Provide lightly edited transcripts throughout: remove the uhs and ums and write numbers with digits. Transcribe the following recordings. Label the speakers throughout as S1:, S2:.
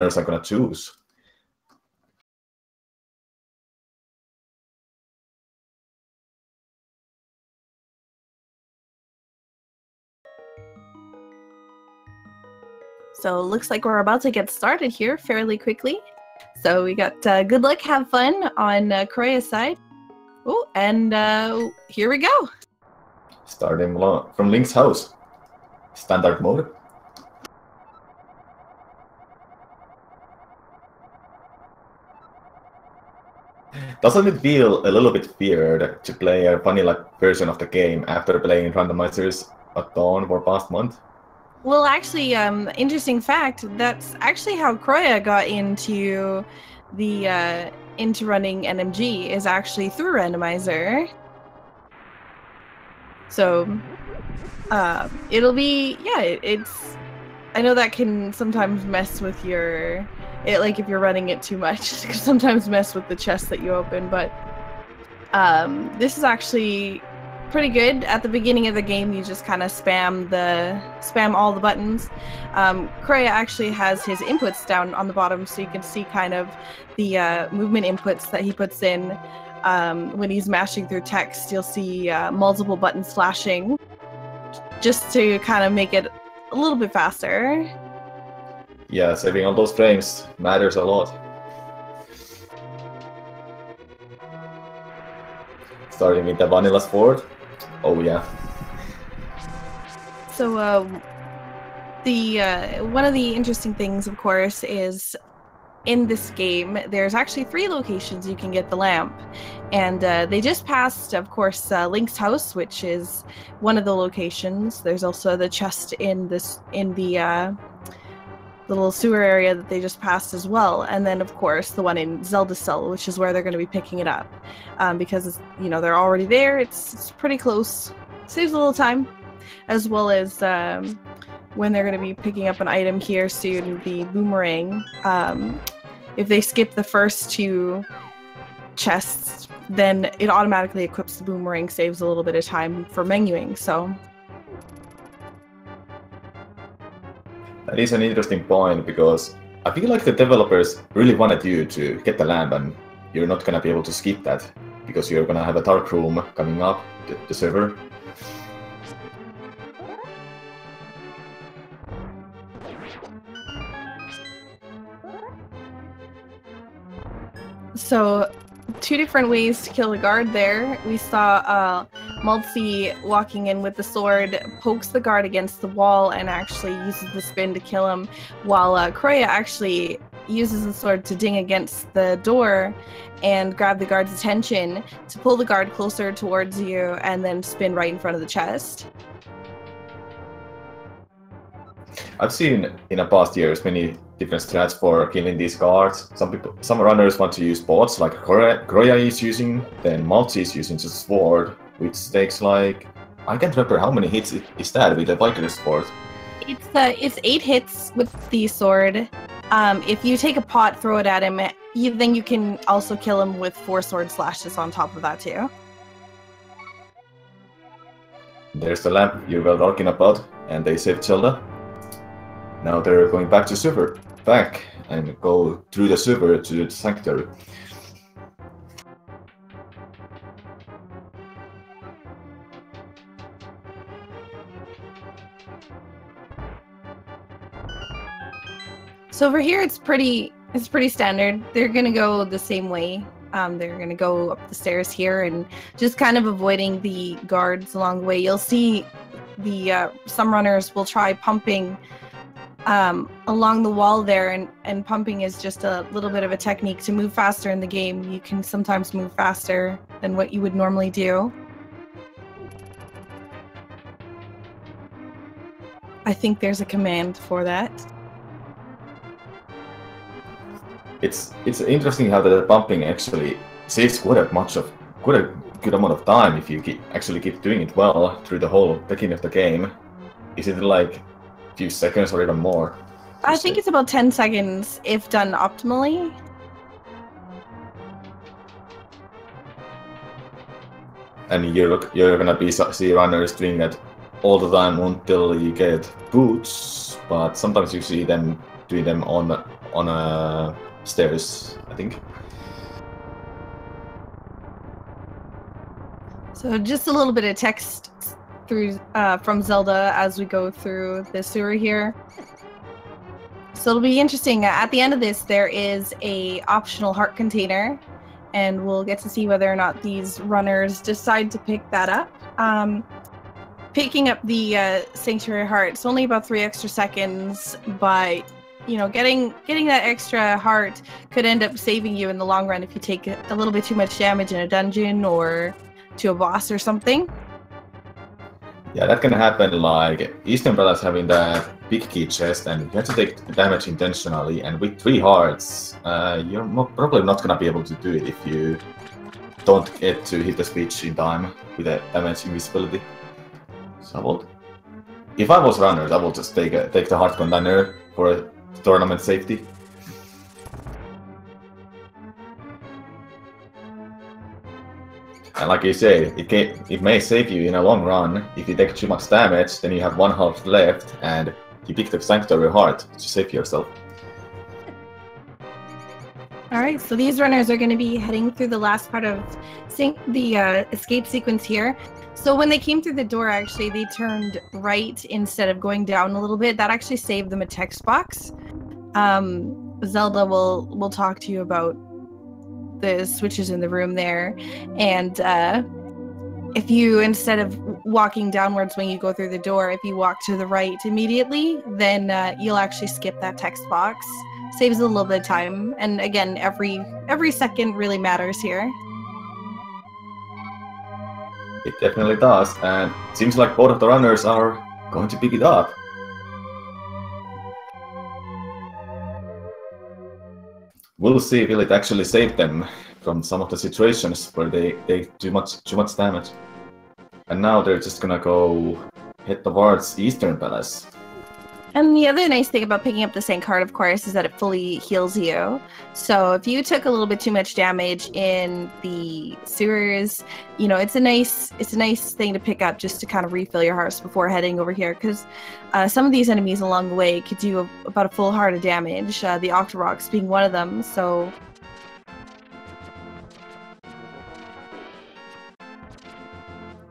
S1: I'm gonna choose.
S2: So it looks like we're about to get started here fairly quickly. So we got good luck, have fun on Chrouya's side. Oh, and here we go.
S1: Starting from Link's house. Standard mode. Doesn't it feel a little bit weird to play a vanilla version of the game after playing randomizers at dawn for past month?
S2: Well, actually, interesting fact, that's actually how Chrouya got into the into running NMG, is actually through randomizer. So it'll be, yeah, it's, I know that can sometimes mess with your, like if you're running it too much, it can sometimes mess with the chest that you open, but this is actually pretty good. At the beginning of the game, you just kind of spam all the buttons. Chrouya actually has his inputs down on the bottom, so you can see kind of the movement inputs that he puts in. When he's mashing through text, you'll see multiple buttons flashing, just to kind of make it a little bit faster.
S1: Yeah, saving all those frames matters a lot. Starting with the vanilla sport. Oh yeah.
S2: So one of the interesting things, of course, is in this game there's actually 3 locations you can get the lamp, and they just passed, of course, Link's house, which is one of the locations. There's also the chest in the little sewer area that they just passed as well, and then of course the one in Zelda cell, which is where they're going to be picking it up, because it's, you know, they're already there. It's pretty close, saves a little time, as well as when they're going to be picking up an item here soon, the boomerang. If they skip the first 2 chests, then it automatically equips the boomerang, saves a little bit of time for menuing. So
S1: that is an interesting point, because I feel like the developers really wanted you to get the lamp, and you're not gonna be able to skip that because you're gonna have a dark room coming up the server.
S2: So 2 different ways to kill a guard there. We saw MaltZi walking in with the sword, pokes the guard against the wall, and actually uses the spin to kill him, while Chrouya actually uses the sword to ding against the door and grab the guard's attention to pull the guard closer towards you, and then spin right in front of the chest.
S1: I've seen in the past years many different strats for killing these guards. Some runners want to use bots, like Chrouya is using, then MaltZi is using just sword, which takes like, I can't remember how many hits is that with the Viking sword.
S2: It's 8 hits with the sword. If you take a pot, throw it at him, then you can also kill him with 4 sword slashes on top of that too.
S1: There's the lamp you were talking about, and they saved Zelda. Now they're going back to server, and go through the server to the sanctuary.
S2: So over here, it's pretty standard. They're gonna go the same way. They're gonna go up the stairs here and just kind of avoiding the guards along the way. You'll see the some runners will try pumping along the wall there, and pumping is just a little bit of a technique to move faster in the game. You can sometimes move faster than what you would normally do. I think there's a command for that.
S1: It's interesting how the pumping actually saves quite a good amount of time if you actually keep doing it well through the whole beginning of the game. Is it like few seconds or even more?
S2: I think it's about 10 seconds if done optimally.
S1: And you're gonna see runners doing that all the time until you get boots, but sometimes you see them doing them on on stairs, I think.
S2: So just a little bit of text through from Zelda as we go through the sewer here. So it'll be interesting. At the end of this, there is a optional heart container, and we'll get to see whether or not these runners decide to pick that up. Picking up the Sanctuary Heart, it's only about 3 extra seconds, but you know, getting that extra heart could end up saving you in the long run if you take a little bit too much damage in a dungeon or to a boss or something.
S1: Yeah, that can happen. Like Eastern Brothers having that big key chest, and you have to take damage intentionally. And with 3 hearts, you're probably not gonna be able to do it if you don't get to hit the switch in time with a damage invisibility. So if I was runners, I would just take the heart container for tournament safety. And like you say, it may save you in a long run. If you take too much damage, then you have 1 heart left, and you pick the Sanctuary Heart to save yourself.
S2: Alright, so these runners are going to be heading through the last part of the escape sequence here. So when they came through the door, actually, they turned right instead of going down a little bit. That actually saved them a text box. Zelda will talk to you about the switches in the room there, and if you, instead of walking downwards when you go through the door, if you walk to the right immediately, then you'll actually skip that text box. Saves a little bit of time, and again, every second really matters here.
S1: It definitely does, and it seems like both of the runners are going to pick it up. We'll see, will it actually save them from some of the situations where they take too much damage. And now they're just gonna go head towards Eastern Palace.
S2: And the other nice thing about picking up the Sank Heart, of course, is that it fully heals you. So if you took a little bit too much damage in the sewers, you know, it's a nice thing to pick up just to kind of refill your hearts before heading over here, because some of these enemies along the way could do about a full heart of damage, the Octoroks being one of them. So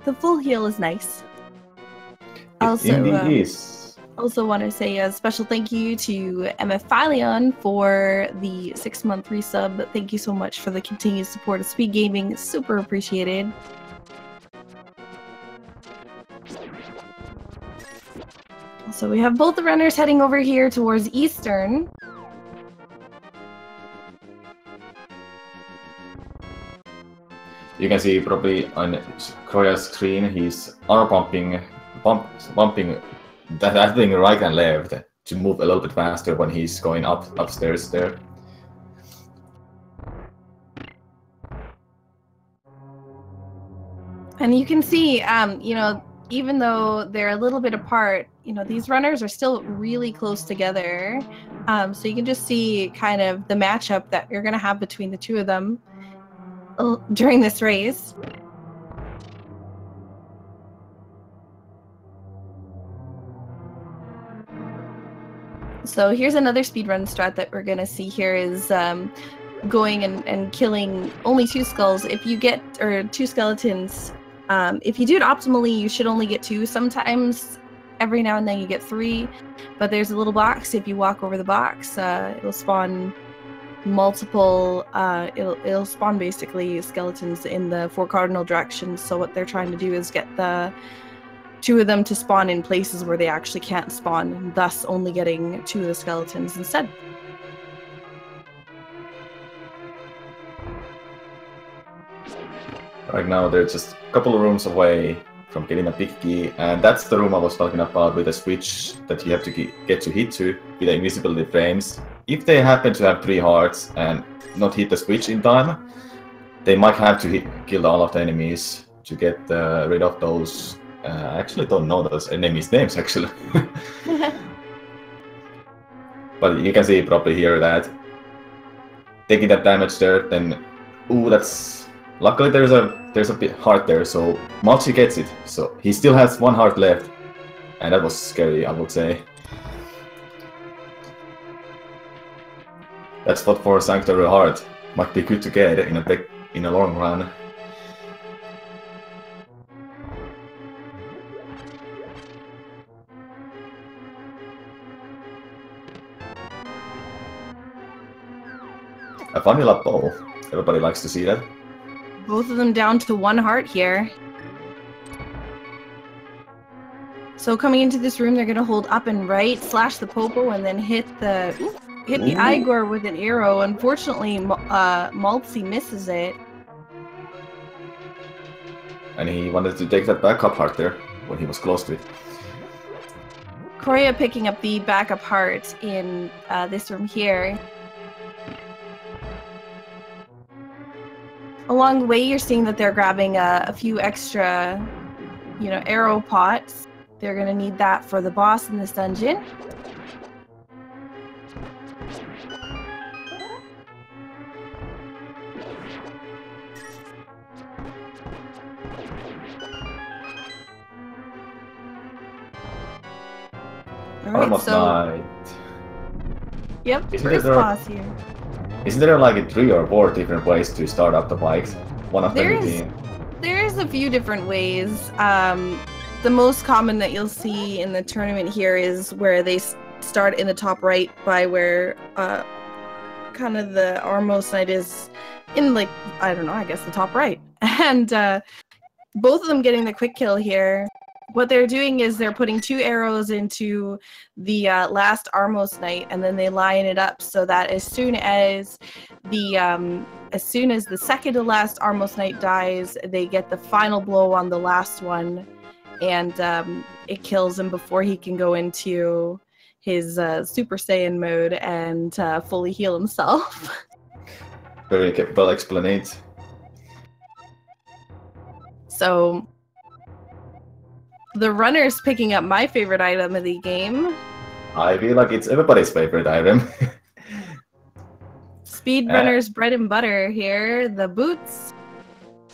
S2: the full heal is nice. Also want to say a special thank you to MF Philion for the 6-month resub. Thank you so much for the continued support of Speed Gaming. Super appreciated. So we have both the runners heading over here towards Eastern.
S1: You can see probably on Chrouya's screen, he's bumping that thing right and left to move a little bit faster when he's going upstairs there.
S2: And you can see, you know, even though they're a little bit apart, you know, these runners are still really close together. So you can just see kind of the matchup that you're going to have between the two of them during this race. So here's another speedrun strat that we're going to see here is going and killing only 2 skulls. If you get, or 2 skeletons, if you do it optimally, you should only get 2. Sometimes, every now and then you get 3, but there's a little box. If you walk over the box, it'll spawn multiple, it'll spawn basically skeletons in the 4 cardinal directions. So what they're trying to do is get the 2 of them to spawn in places where they actually can't spawn, and thus only getting 2 of the skeletons instead.
S1: Right now they're just a couple of rooms away from getting a big key, and that's the room I was talking about with a switch that you have to get to hit to with the invisibility frames. If they happen to have 3 hearts and not hit the switch in time, they might have to kill all of the enemies to get rid of those. I actually don't know those enemies' names, actually. But you can see probably here that taking that damage there, then that's luckily there's a bit heart there, so MaltZi gets it. So he still has 1 heart left, and that was scary, I would say. That's what for Sanctuary Heart might be good to get in a long run. A vanilla bow. Everybody likes to see that.
S2: Both of them down to 1 heart here. So coming into this room, they're gonna hold up and right, slash the Popo, and then hit the Igor with an arrow. Unfortunately, MaltZi misses it.
S1: And he wanted to take that backup heart there when he was close to it.
S2: Chrouya picking up the backup heart in this room here. Along the way, you're seeing that they're grabbing a few extra, arrow pots. They're gonna need that for the boss in this dungeon. Alright, so... Yep, first boss here.
S1: Isn't there like 3 or 4 different ways to start up the bikes? One of them being...
S2: There's a few different ways. The most common that you'll see in the tournament here is where they start in the top right by where kind of the Armos Knight is in, like, I don't know, I guess the top right. And both of them getting the quick kill here. What they're doing is they're putting 2 arrows into the last Armos Knight, and then they line it up so that as soon as the second to last Armos Knight dies, they get the final blow on the last one, and it kills him before he can go into his Super Saiyan mode and fully heal himself.
S1: Very well explained.
S2: So the runner's picking up my favorite item of the game.
S1: I feel like it's everybody's favorite item.
S2: Speedrunner's bread and butter here, the boots.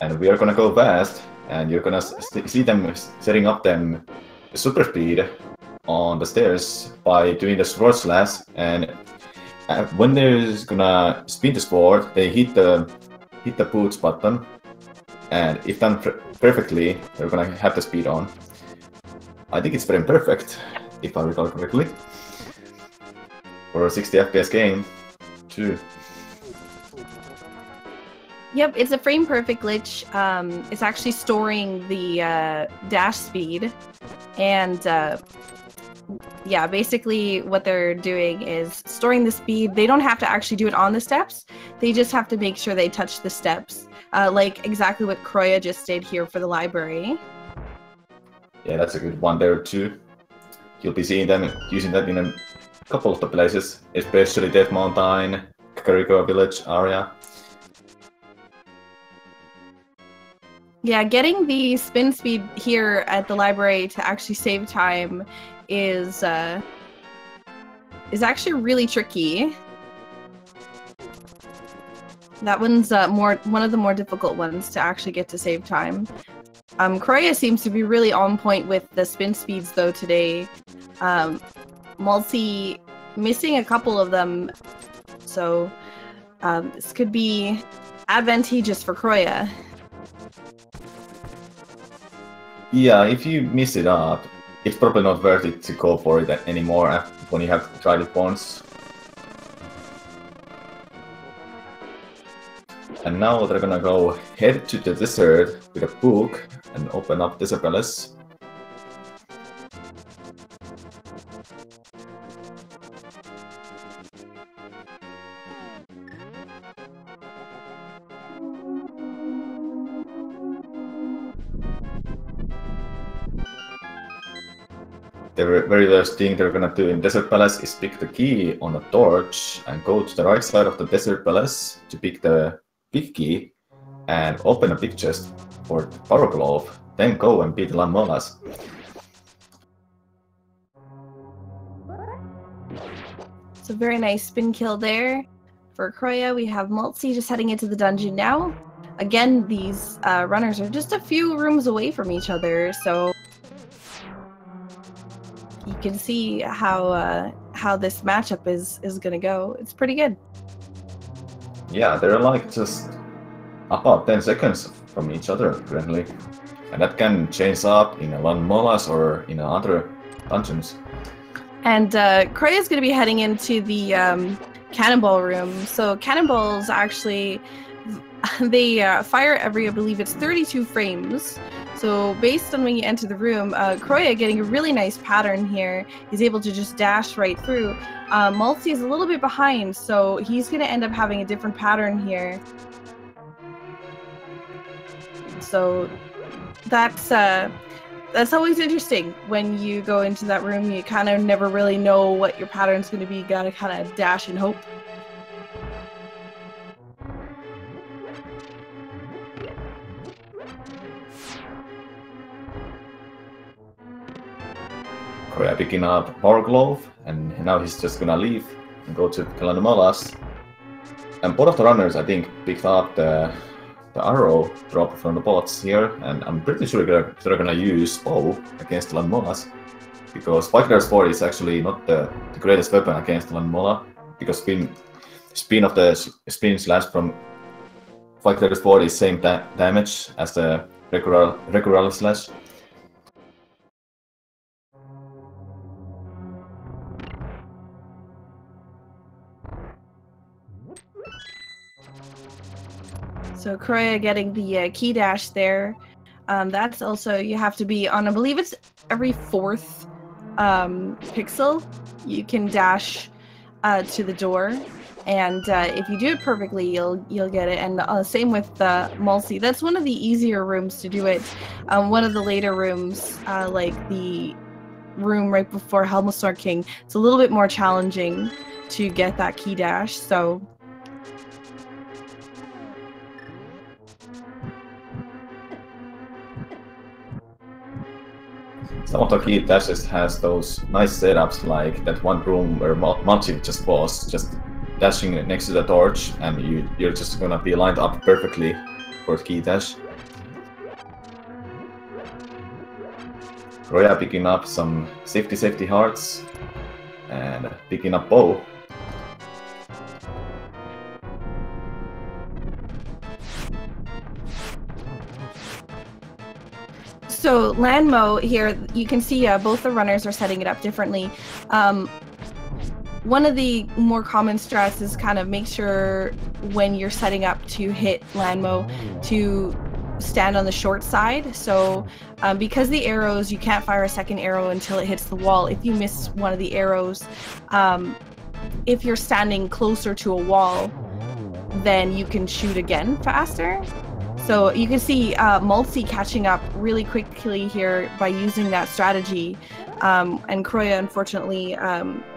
S1: And we are gonna go fast, and you're gonna see them setting up them super speed on the stairs by doing the sword slash, and when they're gonna spin the sword, they hit the boots button, and if done perfectly, they're gonna have the speed on. I think it's frame perfect, if I recall correctly, for a 60 FPS game, too.
S2: Yep, it's a frame perfect glitch. It's actually storing the dash speed, and yeah, basically what they're doing is storing the speed. They don't have to actually do it on the steps. They just have to make sure they touch the steps, like exactly what Chrouya just did here for the library.
S1: Yeah, that's a good one there too. You'll be seeing them using that in a couple of the places, especially Death Mountain, Kakariko Village area.
S2: Yeah, getting the spin speed here at the library to actually save time is actually really tricky. That one's one of the more difficult ones to actually get to save time. Chrouya seems to be really on point with the spin speeds though today. MaltZi missing a couple of them, so this could be advantageous for Chrouya.
S1: Yeah, if you miss it up, it's probably not worth it to go for it anymore when you have tried it once. And now they're gonna go head to the desert with a book and open up Desert Palace. The very first thing they're gonna do in Desert Palace is pick the key on a torch and go to the right side of the Desert Palace to pick the big key and open a big chest for Power Glove, then go and beat Lamolas.
S2: It's a very nice spin kill there for Chrouya. We have MaltZi just heading into the dungeon now. Again, these runners are just a few rooms away from each other, so you can see how this matchup is gonna go. It's pretty good.
S1: Yeah, they're like just about 10 seconds from each other currently. And that can change up in a Lan Molas or in other dungeons.
S2: And Chrouya is going to be heading into the cannonball room. So cannonballs actually, they fire every, I believe it's 32 frames. So based on when you enter the room, Chrouya getting a really nice pattern here. He's able to just dash right through. MaltZi is a little bit behind, so he's going to end up having a different pattern here. So that's always interesting. When you go into that room, you kind of never really know what your pattern's going to be. You gotta kind of dash and hope.
S1: Chrouya picking up Power Glove, and now he's just gonna leave and go to Kalanomalas. And both of the runners, I think, picked up the arrow drop from the bots here, and I'm pretty sure they're gonna use bow against Lanmolas, because Fighter's Sword is actually not the greatest weapon against Lanmola, because spin of the spin slash from Fighter's Sword is same damage as the regular slash.
S2: So Chrouya getting the key dash there. That's also, you have to be on, I believe it's every 4th pixel. You can dash to the door, and if you do it perfectly, you'll get it. And same with MaltZi. That's one of the easier rooms to do it. One of the later rooms, like the room right before Helmstar King, it's a little bit more challenging to get that key dash. So.
S1: Some of the key dashes has those nice setups, like that one room where MaltZi just was, just dashing next to the torch, and you're just gonna be lined up perfectly for key dash. Chrouya picking up some safety hearts, and picking up bow.
S2: So Lanmo here, you can see both the runners are setting it up differently. One of the more common strats is kind of make sure when you're setting up to hit Lanmo to stand on the short side. So because the arrows, you can't fire a second arrow until it hits the wall. If you miss one of the arrows, if you're standing closer to a wall, then you can shoot again faster. So you can see MaltZi catching up really quickly here by using that strategy, and Chrouya unfortunately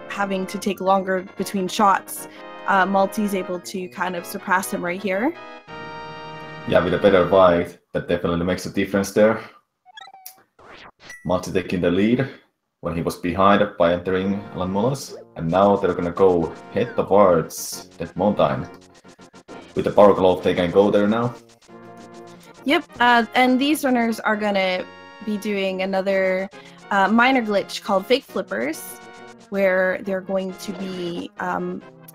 S2: having to take longer between shots. MaltZi's able to kind of surpass him right here.
S1: Yeah, with a better fight, that definitely makes a difference there. MaltZi taking the lead when he was behind by entering Lanmolas, and now they're gonna go head towards that mountain. With the Power Glove, they can go there now.
S2: Yep, and these runners are gonna be doing another minor glitch called Fake Flippers, where they're going to be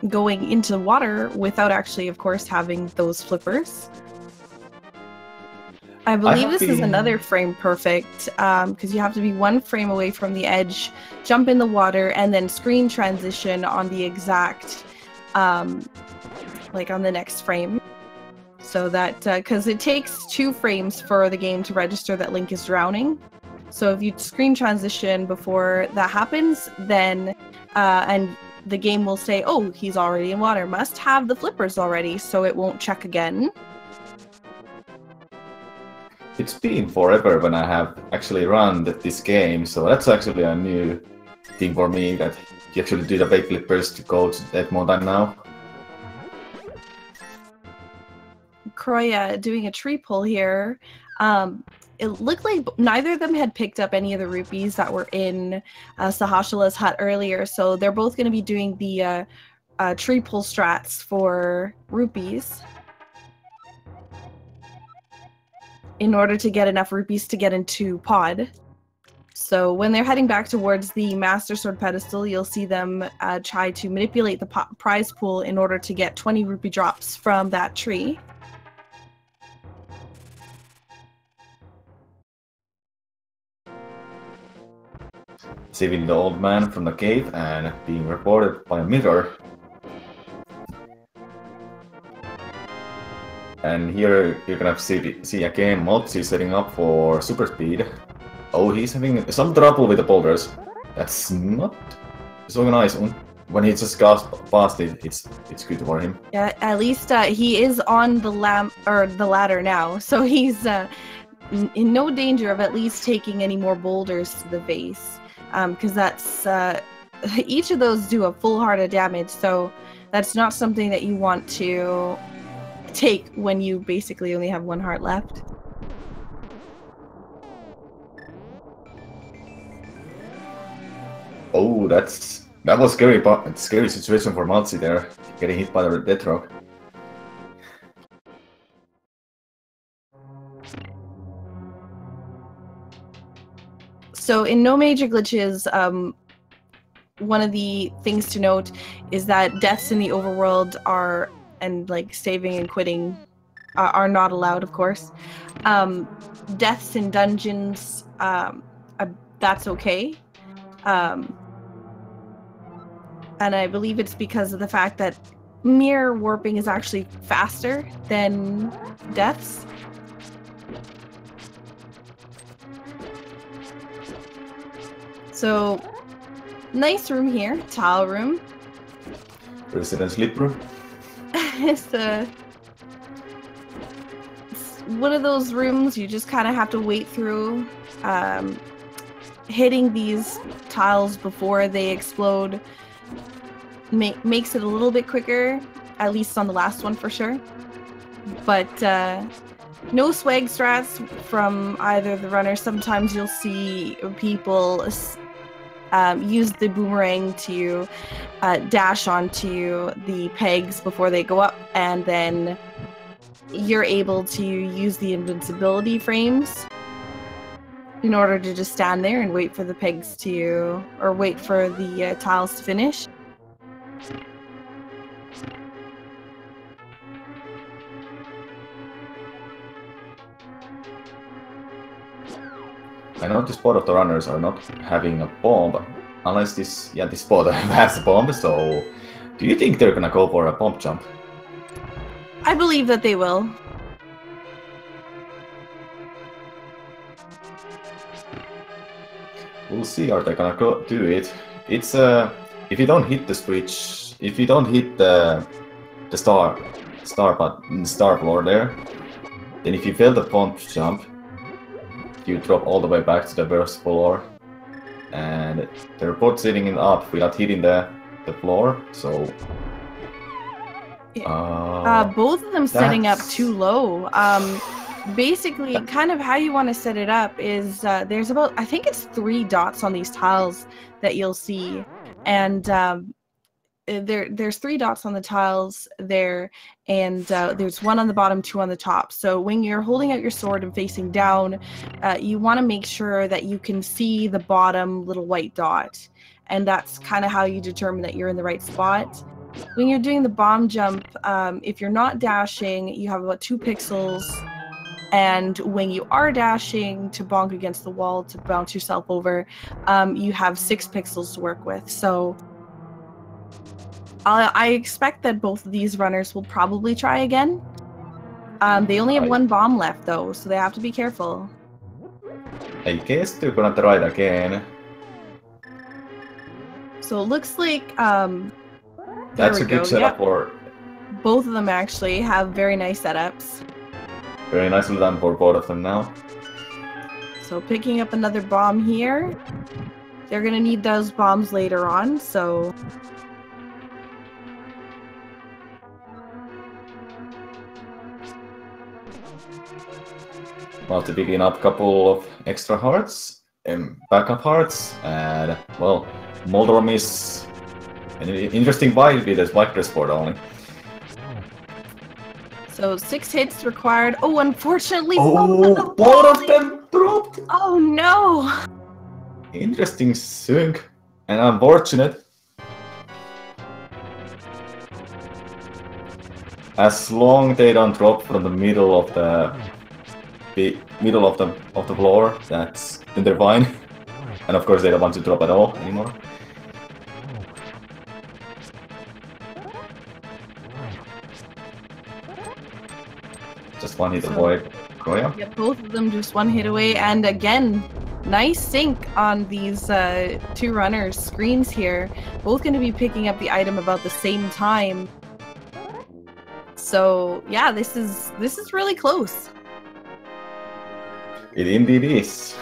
S2: going into water without actually, of course, having those flippers. I believe this is another frame perfect, because you have to be 1 frame away from the edge, jump in the water, and then screen transition on the exact, like on the next frame. So that, because it takes 2 frames for the game to register that Link is drowning. So if you screen transition before that happens, then, and the game will say, oh, he's already in water, must have the flippers already, so it won't check again.
S1: It's been forever when I have actually run this game, so that's actually a new thing for me, that you actually do the fake flippers to go to that mountain now.
S2: Chrouya doing a tree pull here. It looked like neither of them had picked up any of the rupees that were in Sahasrah's hut earlier, so they're both going to be doing the tree pull strats for rupees in order to get enough rupees to get into pod. So when they're heading back towards the Master Sword pedestal, you'll see them try to manipulate the prize pool in order to get 20 rupee drops from that tree.
S1: Saving the old man from the cave and being reported by a mirror. And here you're gonna see again MaltZi setting up for super speed. Oh, he's having some trouble with the boulders. That's not so nice. When he just goes past it, it's good for him.
S2: Yeah, at least he is on the ladder now, so he's in no danger of at least taking any more boulders to the face. Because that's each of those do a full heart of damage, so that's not something that you want to take when you basically only have one heart left.
S1: Oh, that was scary, but a scary situation for MaltZi there, getting hit by the death rock.
S2: So in No Major Glitches, one of the things to note is that deaths in the overworld are, and like saving and quitting are not allowed, of course. Deaths in dungeons, that's okay. And I believe it's because of the fact that mirror warping is actually faster than deaths. So, nice room here, tile room.
S1: Resident sleep room.
S2: It's one of those rooms you just kind of have to wait through. Hitting these tiles before they explode makes it a little bit quicker, at least on the last one for sure. But no swag strats from either of the runners. Sometimes you'll see people use the boomerang to dash onto the pegs before they go up, and then you're able to use the invincibility frames in order to just stand there and wait for the pegs to, or wait for the tiles to finish.
S1: I noticed both of the runners are not having a bomb, unless this spot has a bomb, so do you think they're gonna go for a bomb jump?
S2: I believe that they will.
S1: We'll see, are they gonna go do it? It's if you don't hit the switch, if you don't hit the star floor there, then if you fail the bomb jump, you drop all the way back to the first floor, and they're both sitting in up without hitting the floor, so
S2: both of them setting up too low. Basically, kind of how you want to set it up is there's about, I think it's 3 dots on these tiles that you'll see, and there's 3 dots on the tiles there, and there's 1 on the bottom, 2 on the top. So when you're holding out your sword and facing down, you want to make sure that you can see the bottom little white dot, and that's kind of how you determine that you're in the right spot. When you're doing the bomb jump, if you're not dashing, you have about 2 pixels, and when you are dashing to bonk against the wall to bounce yourself over, you have 6 pixels to work with. So I expect that both of these runners will probably try again. They only have 1 bomb left though, so they have to be careful.
S1: I guess they're gonna try it again.
S2: So it looks like
S1: that's a good setup for...
S2: Both of them actually have very nice setups.
S1: Very nicely done for both of them now.
S2: So picking up another bomb here. They're gonna need those bombs later on, so...
S1: MaltZi picking up a couple of extra hearts and backup hearts, and well, Moldrom is an interesting fight with his white sport only.
S2: So 6 hits required. Oh, unfortunately,
S1: both of them dropped.
S2: Oh no!
S1: Interesting sync, and unfortunate. As long they don't drop from the middle of the floor, then they're fine. And of course they don't want to drop at all anymore. Just one hit avoid Chrouya.
S2: Yeah, both of them just one hit away, and again, nice sync on these two runners' screens here. Both going to be picking up the item about the same time. So yeah, this is really close.
S1: It indeed is.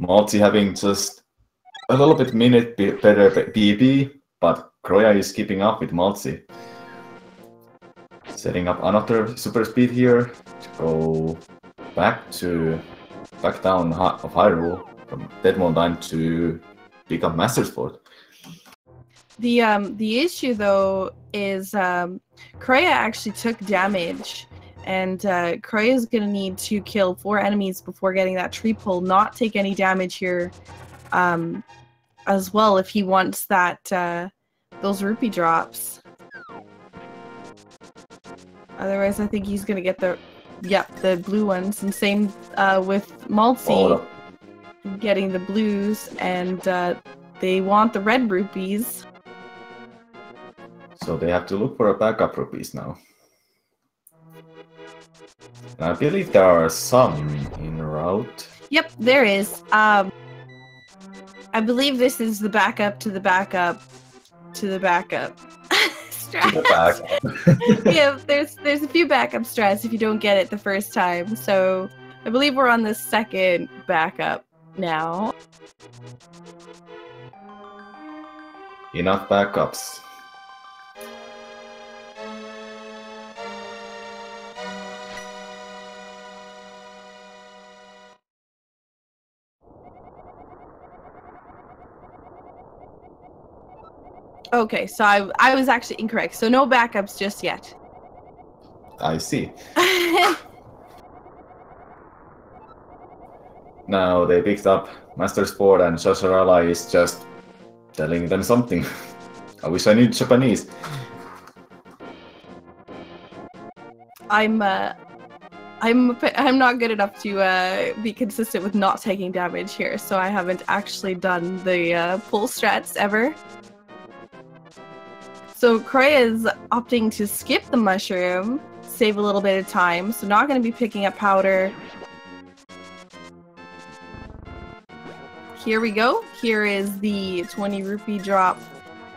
S1: MaltZi having just a little bit better PvP, but Chrouya is keeping up with MaltZi. Setting up another super speed here to go back down of Hyrule from Dead Mountain to pick up Master Sword.
S2: The issue though is Chrouya actually took damage, and Chrouya is gonna need to kill 4 enemies before getting that tree pull, not take any damage here as well if he wants that those rupee drops. Otherwise, I think he's gonna get the blue ones, and same with MaltZi getting the blues, and they want the red rupees.
S1: So they have to look for a backup rupees now. And I believe there are some in route.
S2: Yep, there is. I believe this is the backup to the backup to the backup. Yeah, there's a few backup strats if you don't get it the first time. So I believe we're on the second backup now.
S1: Enough backups.
S2: Okay, so I was actually incorrect. So no backups just yet.
S1: I see. Now they picked up Master Sword, and Shasharala is just telling them something. I wish I knew Japanese.
S2: I'm not good enough to be consistent with not taking damage here, so I haven't actually done the pull strats ever. So Chrouya is opting to skip the mushroom, save a little bit of time, so not going to be picking up powder. Here we go. Here is the 20 rupee drop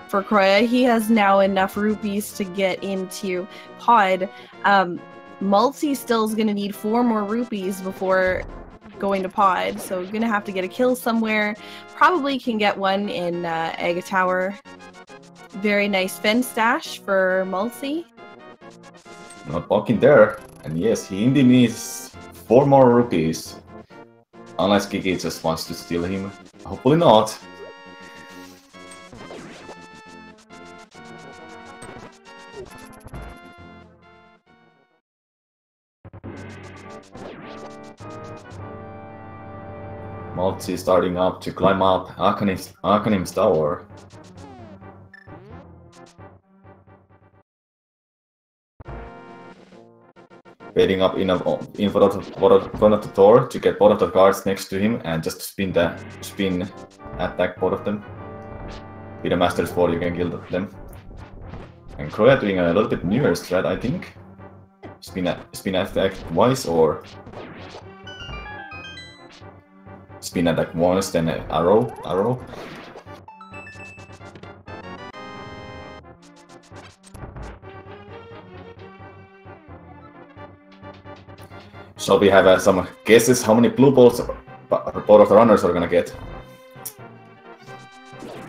S2: for Chrouya. He has now enough rupees to get into pod. MaltZi still is going to need 4 more rupees before going to pod, so going to have to get a kill somewhere. Probably can get one in Egg Tower. Very nice fence stash for MaltZi.
S1: Not walking there, and yes, he indeed needs 4 more rupees. Unless Kiki just wants to steal him. Hopefully not. MaltZi starting up to climb up Arcanim's tower. Waiting up in front of the door to get both of the guards next to him and just spin attack both of them. With a Master Sword you can kill them. And Chrouya doing a little bit newer strat, I think. Spin attack twice, or spin attack once, then arrow. So we have some guesses how many blue balls both of the runners are gonna get.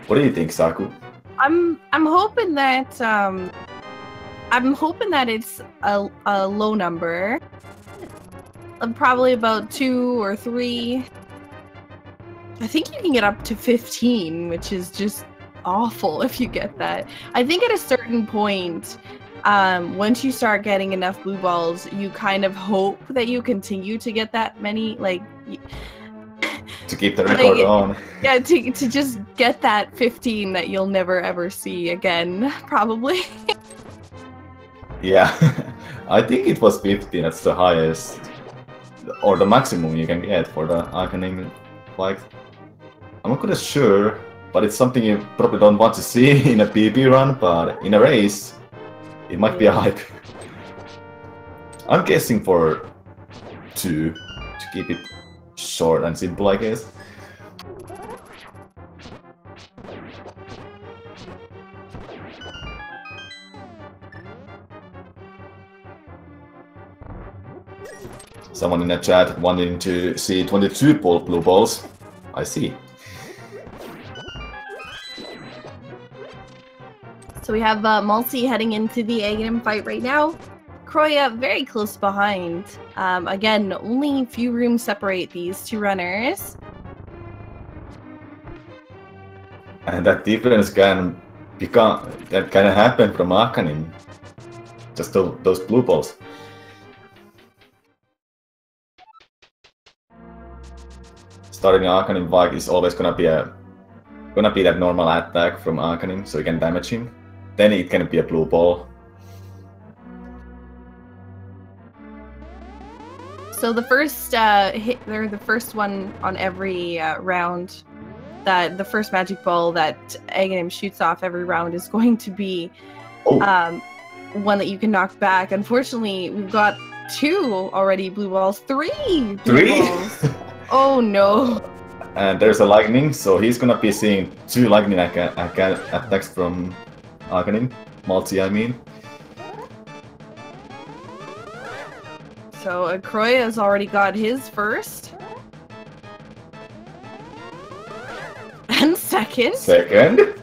S1: What do you think, Saku?
S2: I'm hoping that it's a low number. Probably about 2 or 3. I think you can get up to 15, which is just awful if you get that. I think at a certain point, once you start getting enough blue balls, you kind of hope that you continue to get that many, like
S1: to keep the record on.
S2: Yeah, to just get that 15 that you'll never ever see again, probably.
S1: Yeah, I think it was 15. That's the highest, or the maximum you can get for the Arcanine fight. I'm not quite sure, but it's something you probably don't want to see in a PB run, but in a race, it might be a hype. I'm guessing for 2, to keep it short and simple, I guess. Someone in the chat wanting to see 22 blue balls. I see.
S2: So we have MaltZi heading into the Aghanim fight right now. Chrouya very close behind. Again, only a few rooms separate these two runners.
S1: And that difference can happen from Arcanine. Just those blue balls. Starting Arcanine fight is always gonna be that normal attack from Arcanine, so you can damage him. Then it can be a blue ball.
S2: So the first hit, they're the first one on every round. That the first magic ball that Aghanim shoots off every round is going to be one that you can knock back. Unfortunately, we've got 2 already blue balls. 3 blue balls. Oh no.
S1: And there's a lightning, so he's gonna be seeing 2 lightning attacks from Arcanine. MaltZi, I mean.
S2: So Chrouya has already got his first. And second.
S1: Second.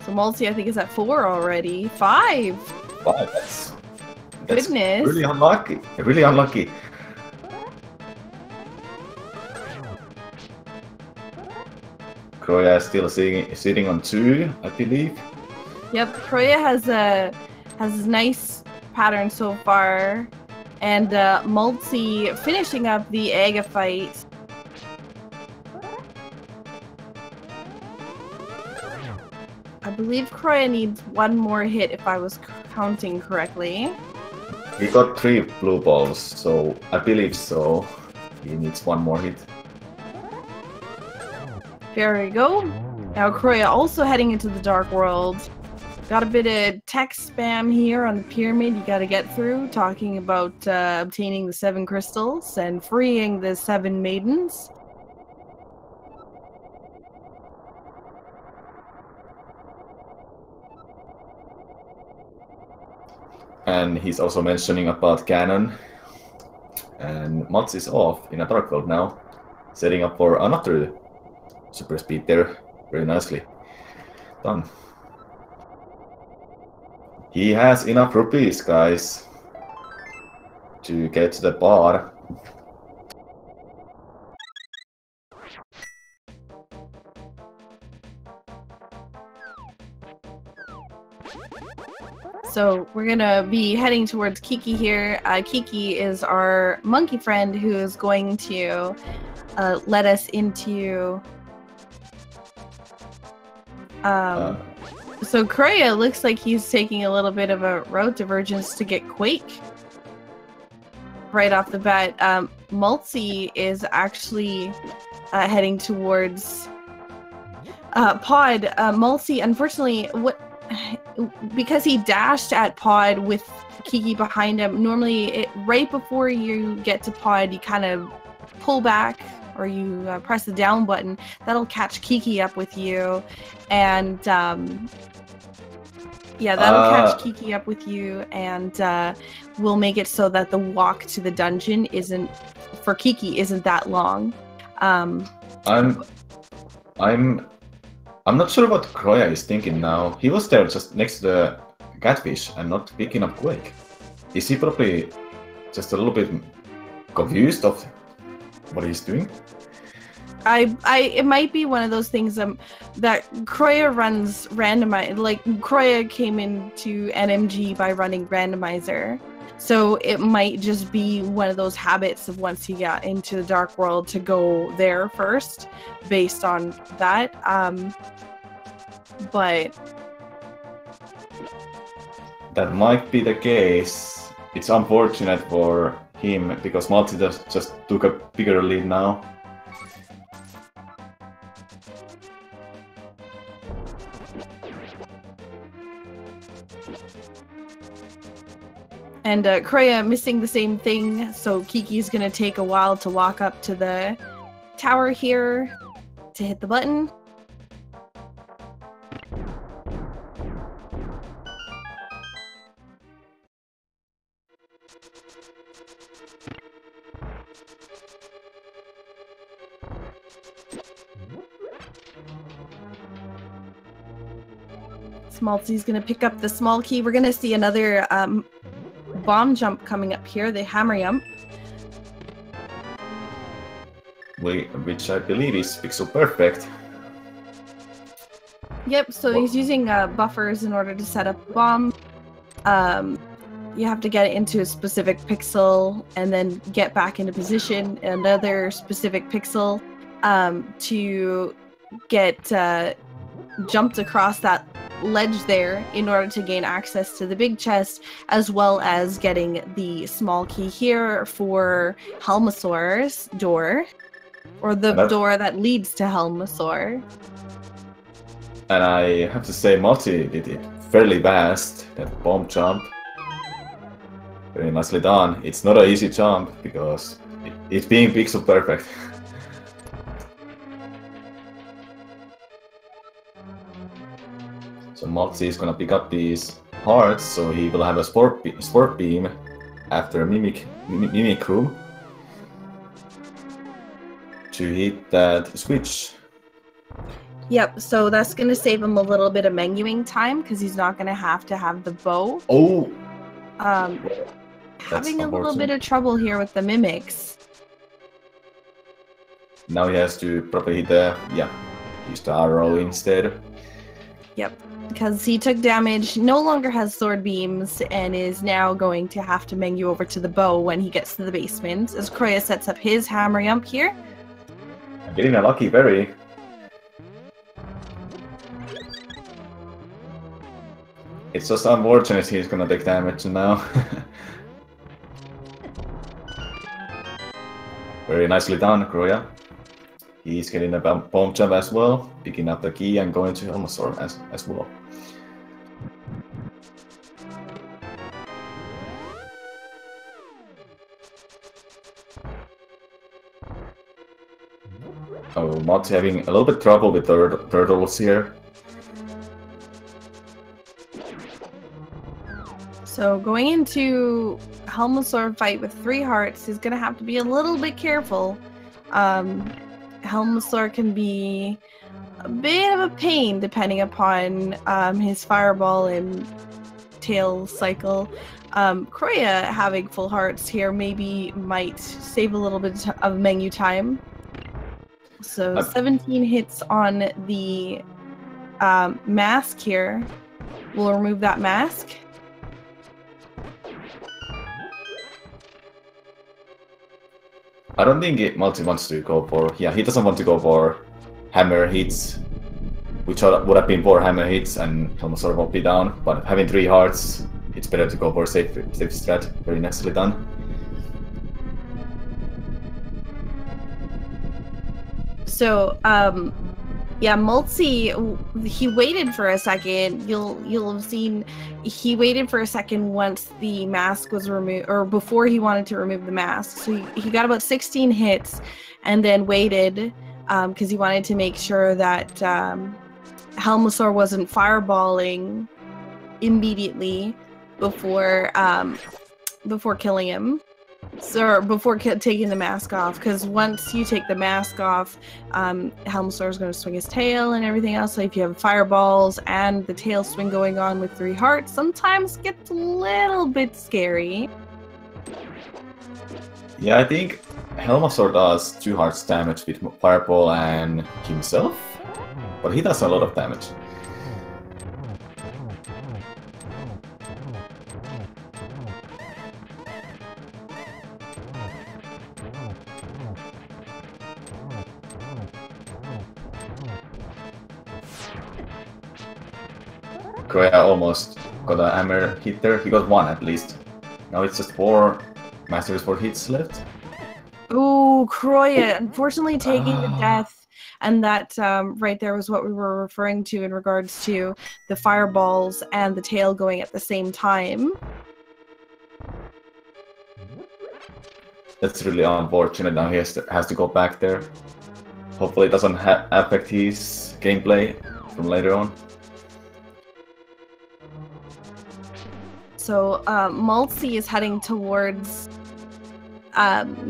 S2: So MaltZi, I think, is at 4 already. 5.
S1: 5. That's
S2: goodness.
S1: Really unlucky. Really unlucky. Chrouya is still sitting on 2, I believe.
S2: Yep, Chrouya has a nice pattern so far, and MaltZi finishing up the Aga fight. I believe Chrouya needs 1 more hit if I was counting correctly.
S1: He got 3 blue balls, so I believe so. He needs 1 more hit.
S2: There we go. Now Chrouya also heading into the Dark World. Got a bit of text spam here on the pyramid you gotta get through, talking about obtaining the 7 crystals and freeing the 7 maidens.
S1: And he's also mentioning about Ganon. And MaltZi is off in a Dark World now, setting up for another super speed there. Very nicely done. He has enough rupees, guys, to get to the bar.
S2: So we're gonna be heading towards Kiki here. Kiki is our monkey friend who is going to let us into... So Chrouya looks like he's taking a little bit of a route divergence to get Quake right off the bat. MaltZi is actually heading towards Pod. MaltZi, unfortunately, because he dashed at Pod with Kiki behind him, normally right before you get to Pod, you kind of pull back or you press the down button. That'll catch Kiki up with you, and yeah, that'll catch Kiki up with you, and we'll make it so that the walk to the dungeon for Kiki isn't that long.
S1: I'm not sure what Chrouya is thinking now. He was there just next to the catfish and not picking up Quake. Is he probably just a little bit confused of what he's doing?
S2: It might be one of those things that Chrouya runs randomize. Like Chrouya came into NMG by running randomizer, so it might just be one of those habits of once he got into the dark world to go there first, based on that. But
S1: that might be the case. It's unfortunate for him because MaltZi just took a bigger lead now.
S2: And Chrouya missing the same thing, so Kiki's gonna take a while to walk up to the tower here to hit the button. MaltZi's gonna pick up the small key. We're gonna see another bomb jump coming up here, the hammer jump.
S1: Which I believe is pixel perfect.
S2: Yep, so he's using buffers in order to set up a bomb. You have to get it into a specific pixel and then get back into position, another specific pixel to get jumped across that ledge there in order to gain access to the big chest, as well as getting the small key here for Helmasaur's door, or the door that leads to Helmasaur.
S1: And I have to say, MaltZi did it fairly fast, that bomb jump. Very nicely done. It's not an easy jump because it's being pixel perfect. So MaltZi is gonna pick up these hearts, so he will have a sport beam after a mimic room to hit that switch.
S2: Yep, so that's gonna save him a little bit of menuing time because he's not gonna have to have the bow.
S1: Oh!
S2: Having a little bit of trouble here with the mimics.
S1: Now he has to probably hit the, use the arrow instead.
S2: Yep, because he took damage, no longer has sword beams, and is now going to have to menu over to the bow when he gets to the basement, as Chrouya sets up his hammer jump here.
S1: I'm getting a lucky berry. It's just unfortunate he's gonna take damage now. Very nicely done, Chrouya. He's getting a bomb jump as well, picking up the key and going to Helmasaur as well. Oh, MaltZi having a little bit trouble with the turtles here.
S2: So going into Helmasaur fight with 3 hearts, he's gonna have to be a little bit careful. Helmasaur can be a bit of a pain depending upon his fireball and tail cycle. Chrouya having full hearts here maybe might save a little bit of menu time. So 17 hits on the mask here. We'll remove that mask.
S1: I don't think MaltZi wants to go for... Yeah, he doesn't want to go for hammer hits, which would have been 4 hammer hits and Helmasaur won't be down. But having 3 hearts, it's better to go for safe strat. Very nicely done.
S2: So, yeah, MaltZi, he waited for a second. You'll have seen he waited for a second once the mask was removed, or before he wanted to remove the mask. So he got about 16 hits and then waited because he wanted to make sure that Helmasaur wasn't fireballing immediately before killing him. So before taking the mask off, because once you take the mask off, Helmasaur is going to swing his tail and everything else. So if you have fireballs and the tail swing going on with 3 hearts, sometimes gets a little bit scary.
S1: Yeah, I think Helmasaur does 2 hearts damage with Fireball and himself, but he does a lot of damage. Chrouya almost got a hammer hit there. He got 1 at least. Now it's just 4 Master Sword hits left.
S2: Ooh, Chrouya, unfortunately taking the death, and that right there was what we were referring to in regards to the fireballs and the tail going at the same time.
S1: That's really unfortunate. Now he has to go back there. Hopefully it doesn't affect his gameplay from later on.
S2: So MaltZi is heading towards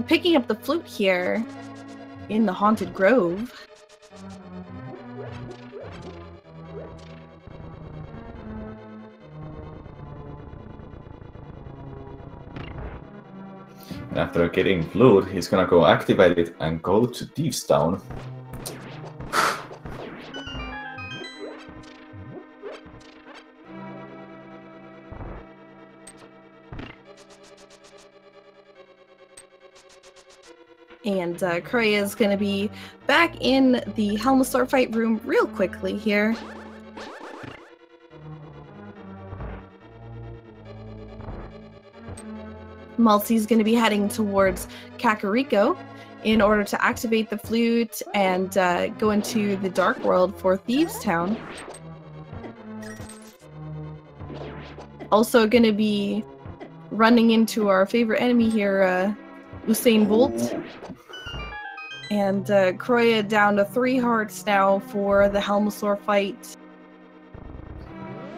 S2: picking up the flute here in the Haunted Grove.
S1: And after getting flute, he's gonna go activate it and go to Thieves Town.
S2: And Chrouya is going to be back in the Helmasaur fight room real quickly here. MaltZi is going to be heading towards Kakariko in order to activate the flute and go into the Dark World for Thieves Town. Also going to be running into our favorite enemy here, Usain Bolt. And Chrouya down to 3 hearts now for the Helmasaur fight.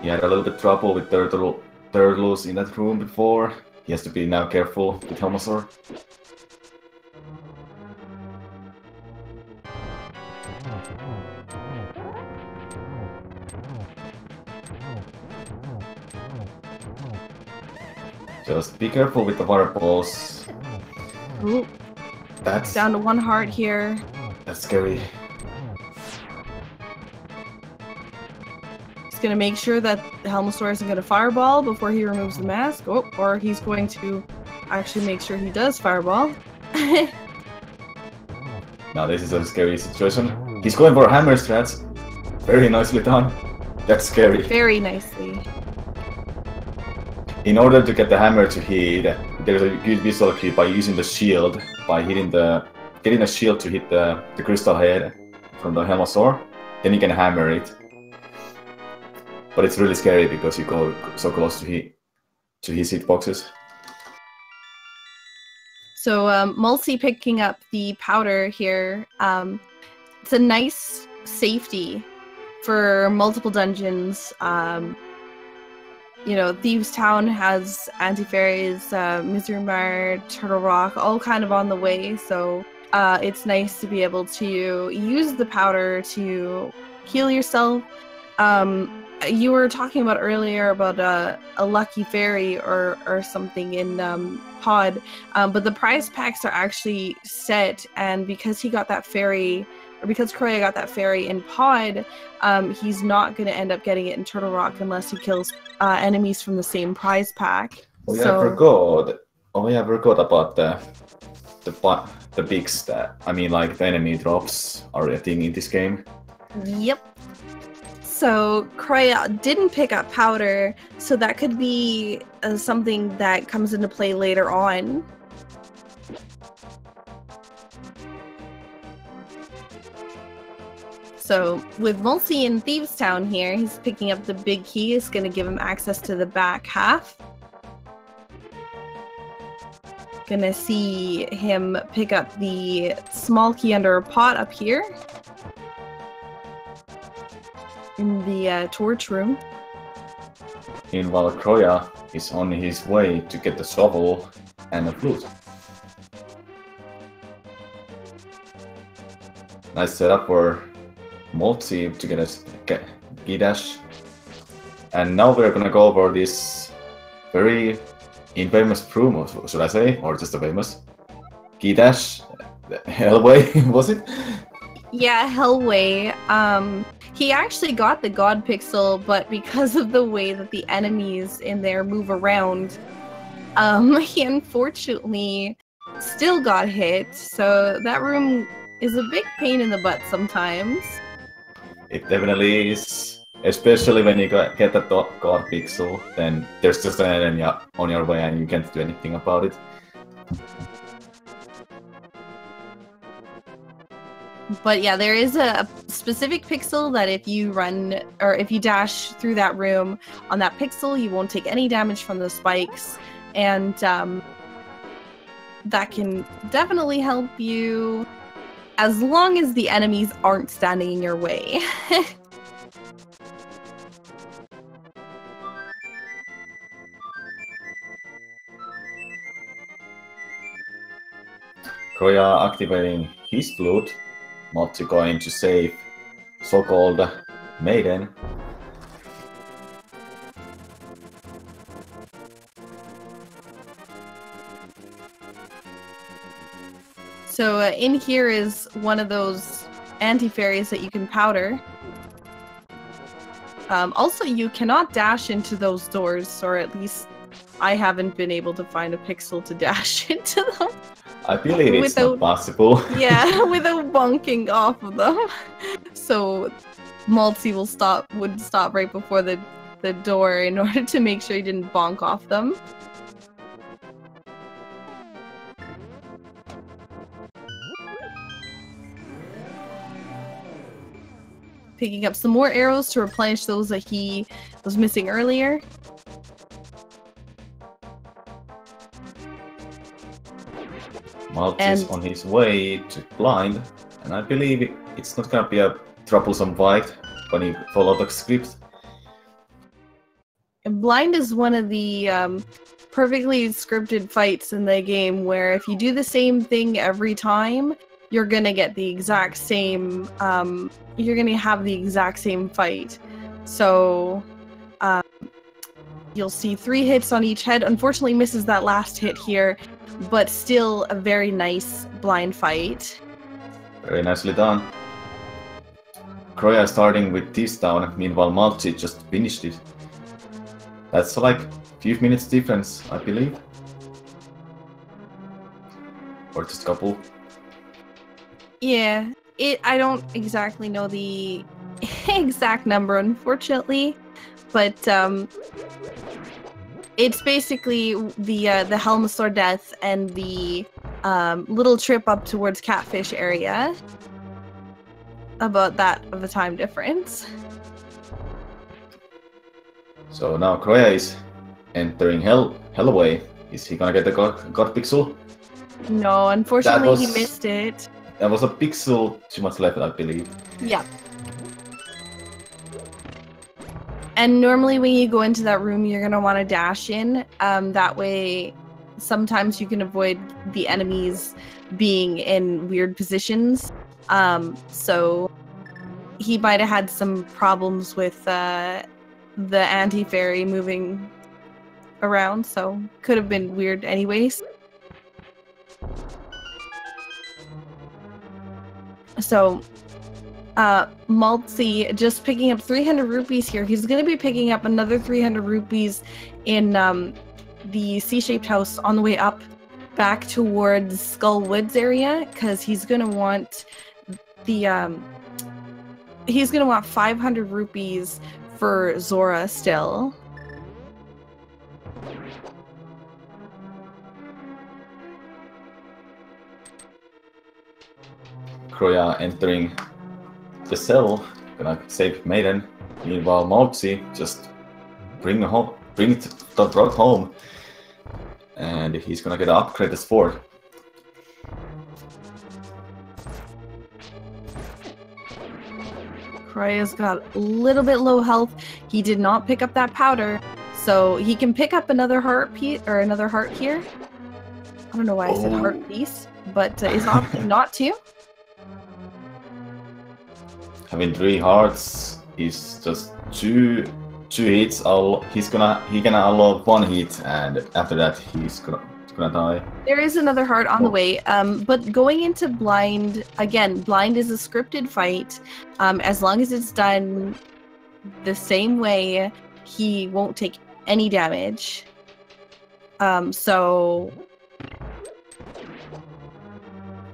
S1: He had a little bit trouble with turtles in that room before. He has to be now careful with Helmasaur. Just be careful with the fireballs.
S2: Ooh.
S1: That's
S2: down to 1 heart here.
S1: That's scary.
S2: He's gonna make sure that the Helmasaur isn't gonna fireball before he removes the mask. Oh, or he's going to actually make sure he does fireball.
S1: Now this is a scary situation. He's going for hammer strats. Very nicely done. That's scary.
S2: Very nicely.
S1: In order to get the hammer to hit, there's a good visual cue by using the shield, by getting a shield to hit the crystal head from the Helmasaur. Then you can hammer it. But it's really scary because you go so close to his hitboxes. So
S2: MaltZi picking up the powder here. It's a nice safety for multiple dungeons. You know, Thieves Town has anti-fairies, Mizurmar, Turtle Rock, all kind of on the way. So it's nice to be able to use the powder to heal yourself. You were talking about earlier about a lucky fairy or something in Pod, but the prize packs are actually set, and because he got that fairy, or because Chrouya got that fairy in Pod, he's not going to end up getting it in Turtle Rock unless he kills enemies from the same prize pack.
S1: Oh yeah, I forgot. Oh yeah, I forgot about the big stat. I mean, like the enemy drops are a thing in this game.
S2: Yep. So Chrouya didn't pick up powder, so that could be something that comes into play later on. So with MaltZi in Thieves Town here, he's picking up the big key. It's going to give him access to the back half. Gonna see him pick up the small key under a pot up here in the torch room.
S1: Meanwhile, Chrouya is on his way to get the shovel and the flute. Nice setup for MaltZi to get a G-dash. And now we're gonna go over this very infamous room, should I say, or just a famous key dash, Hellway, was it?
S2: Yeah, Hellway. He actually got the God Pixel, but because of the way that the enemies in there move around, he unfortunately still got hit. So that room is a big pain in the butt sometimes.
S1: It definitely is. Especially when you get the God Pixel, then there's just an enemy on your way and you can't do anything about it.
S2: But yeah, there is a specific pixel that if you run or if you dash through that room on that pixel, you won't take any damage from the spikes, and that can definitely help you as long as the enemies aren't standing in your way.
S1: Chrouya activating his flute, MaltZi going to save so-called maiden.
S2: So in here is one of those anti-fairies that you can powder. Also, you cannot dash into those doors, or at least I haven't been able to find a pixel to dash into them.
S1: I believe it's not possible.
S2: Yeah, without bonking off of them. So MaltZi would stop right before the door in order to make sure he didn't bonk off them. Picking up some more arrows to replenish those that he was missing earlier.
S1: MaltZi is on his way to blind, and I believe it's not gonna be a troublesome fight when you follow the script.
S2: And blind is one of the perfectly scripted fights in the game where if you do the same thing every time, you're gonna get the exact same, you're gonna have the exact same fight. So, you'll see 3 hits on each head. Unfortunately misses that last hit here, but still a very nice blind fight.
S1: Very nicely done. Chrouya starting with this down, meanwhile MaltZi just finished it. That's like a few minutes difference, I believe. Or just a couple.
S2: Yeah, I don't exactly know the exact number, unfortunately, but it's basically the Helmasaur death and the little trip up towards Catfish area. About that of a time difference.
S1: So now Chrouya is entering Hellway. Is he gonna get the God Pixel?
S2: No, unfortunately he missed it.
S1: There was a pixel too much left, I believe.
S2: Yeah. And normally when you go into that room, you're going to want to dash in. That way, sometimes you can avoid the enemies being in weird positions. So he might have had some problems with the anti-fairy moving around, so could have been weird anyways. So, MaltZi just picking up 300 rupees here. He's going to be picking up another 300 rupees in the C-shaped house on the way up back towards Skull Woods area, because he's going to want the he's going to want 500 rupees for Zora still.
S1: Chrouya entering the cell, gonna save Maiden. Meanwhile, MaltZi just bring the drug home, and he's gonna get an upgrade as Ford.
S2: Chrouya's got a little bit low health. He did not pick up that powder, so he can pick up another heart piece or another heart here. I don't know why I said heart piece, but is opting not to.
S1: Having 3 hearts is just two hits. He can unlock 1 hit, and after that he's gonna die.
S2: There is another heart on the way, but going into blind, again, blind is a scripted fight. As long as it's done the same way, he won't take any damage. So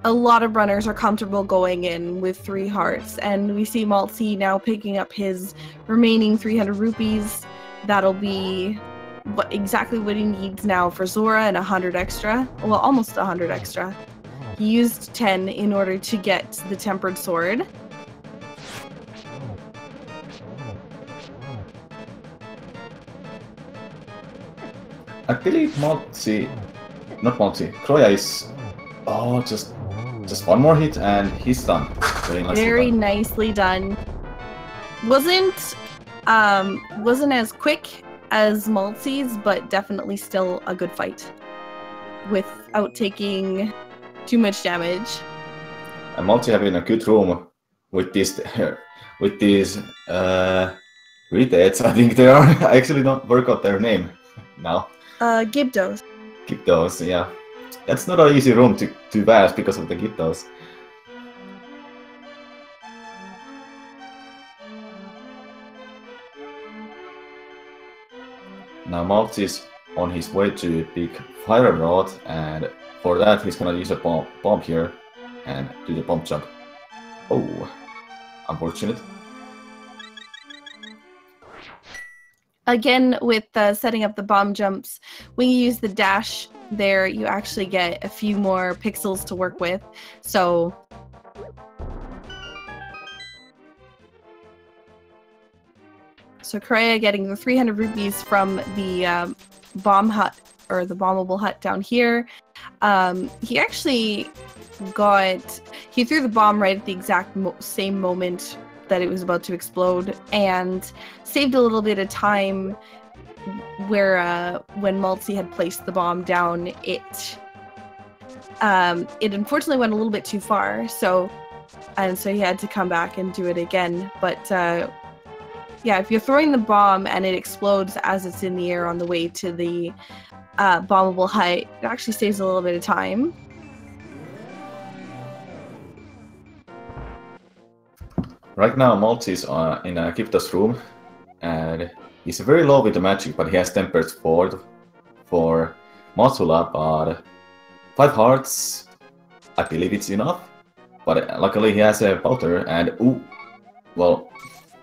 S2: a lot of runners are comfortable going in with 3 hearts, and we see MaltZi now picking up his remaining 300 rupees. That'll be exactly what he needs now for Zora, and 100 extra. Well, almost 100 extra. He used 10 in order to get the tempered sword.
S1: I believe Chrouya is just one more hit and he's done.
S2: Very nicely done. Wasn't as quick as MaltZi's, but definitely still a good fight without taking too much damage.
S1: And MaltZi having a good room with these redates, I think they are. I actually don't work out their name now.
S2: Gibdos.
S1: Gibdos, yeah. That's not an easy room to pass because of the Gibdos. Now MaltZi is on his way to pick Fire Rod, and for that he's gonna use a bomb here and do the bomb jump. Oh, unfortunate.
S2: Again, with setting up the bomb jumps, when you use the dash there, you actually get a few more pixels to work with. So Chrouya getting the 300 rupees from the bomb hut, or the bombable hut down here. He actually he threw the bomb right at the exact same moment that it was about to explode, and saved a little bit of time where when MaltZi had placed the bomb down, it unfortunately went a little bit too far, so he had to come back and do it again. But yeah, if you're throwing the bomb and it explodes as it's in the air on the way to the bombable hut, it actually saves a little bit of time.
S1: Right now MaltZi's in a Gibdos room, and he's very low with the magic, but he has tempered sword for Matsula, but 5 hearts, I believe it's enough. But luckily he has a powder, and ooh, well,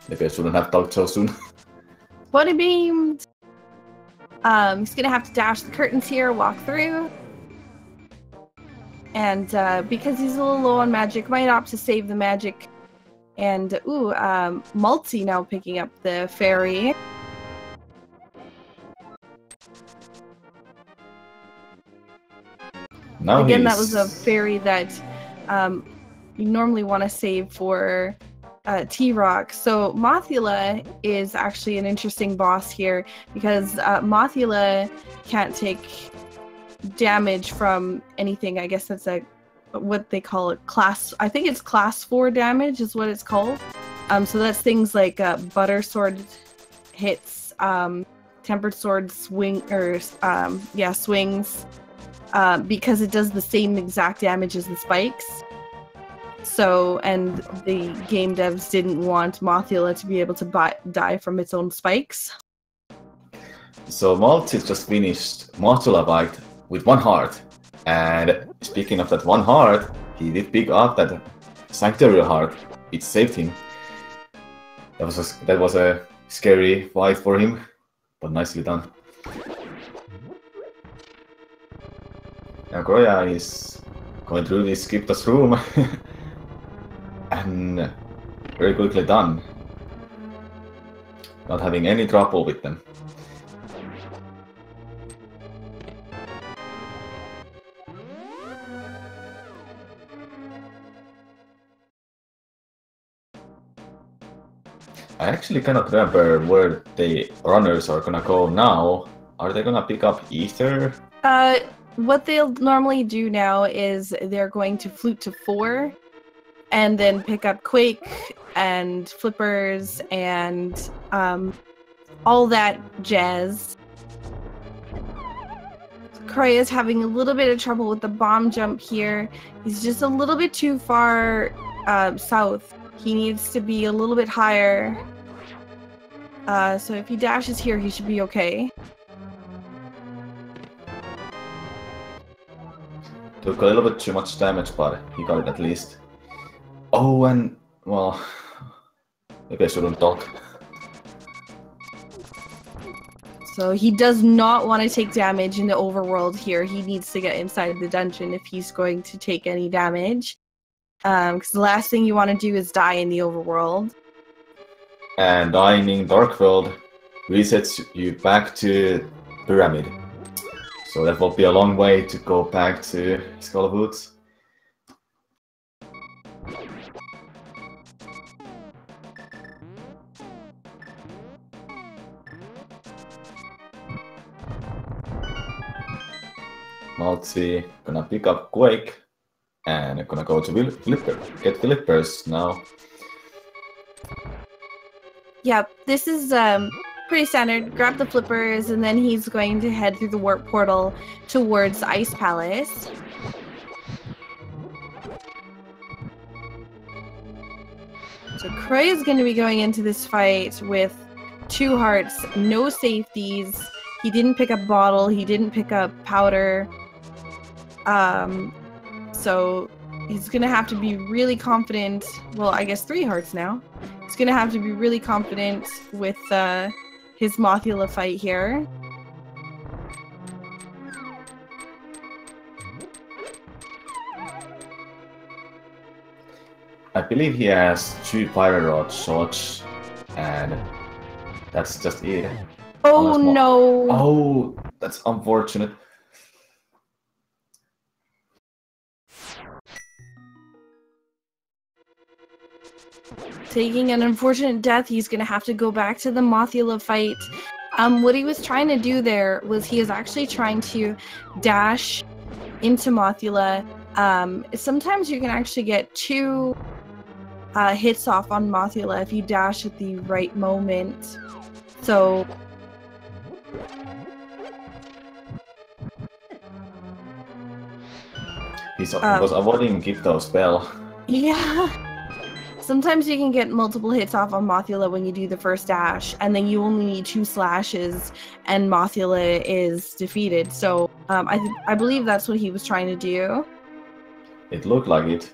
S1: maybe I shouldn't have talked so soon.
S2: Body beamed! He's gonna have to dash the curtains here, walk through. And because he's a little low on magic, might opt to save the magic. And ooh, MaltZi now picking up the fairy.
S1: Now
S2: again, that was a fairy that you normally want to save for T-Rock. So Mothula is actually an interesting boss here, because Mothula can't take damage from anything. I guess that's what they call it, class. I think it's class 4 damage is what it's called. So that's things like butter sword hits, tempered sword swing, or swings, because it does the same exact damage as the spikes. So, and the game devs didn't want Mothula to be able to die from its own spikes.
S1: So MaltZi just finished Mothula fight with 1 heart. And speaking of that 1 heart, he did pick up that Sanctuary heart. It saved him. That was a scary fight for him, but nicely done. Now Chrouya is going through this Gibdos room. And very quickly done. Not having any trouble with them. I actually cannot remember where the runners are gonna go now. Are they gonna pick up Ether?
S2: What they'll normally do now is they're going to flute to 4, and then pick up Quake and Flippers and all that jazz. Chrouya is having a little bit of trouble with the bomb jump here. He's just a little bit too far south. He needs to be a little bit higher. So if he dashes here, he should be okay.
S1: Took a little bit too much damage, but he got it at least. Oh, and, well, maybe I shouldn't talk.
S2: So he does not want to take damage in the overworld here. He needs to get inside the dungeon if he's going to take any damage. Because the last thing you want to do is die in the overworld.
S1: And dying in Dark World resets you back to Pyramid. So that will be a long way to go back to Skull of Woods. MaltZi gonna pick up Quake and gonna go to Flipper. Get Flippers now.
S2: Yep, this is pretty standard. Grab the flippers, and then he's going to head through the warp portal towards Ice Palace. So Chrouya is going to be going into this fight with 2 hearts, no safeties. He didn't pick up bottle, he didn't pick up powder. So he's going to have to be really confident. Well, I guess 3 hearts now. He's going to have to be really confident with his Mothula fight here.
S1: I believe he has 2 Fire Rod shots, and that's just it.
S2: Oh no!
S1: Oh, that's unfortunate.
S2: Taking an unfortunate death, he's going to have to go back to the Mothula fight. What he was trying to do there was he is actually trying to dash into Mothula. Sometimes you can actually get 2 hits off on Mothula if you dash at the right moment. So
S1: He was avoiding Gipto's spell.
S2: yeah. Sometimes you can get multiple hits off on Mothula when you do the first dash, and then you only need 2 slashes, and Mothula is defeated. So I believe that's what he was trying to do.
S1: It looked like it.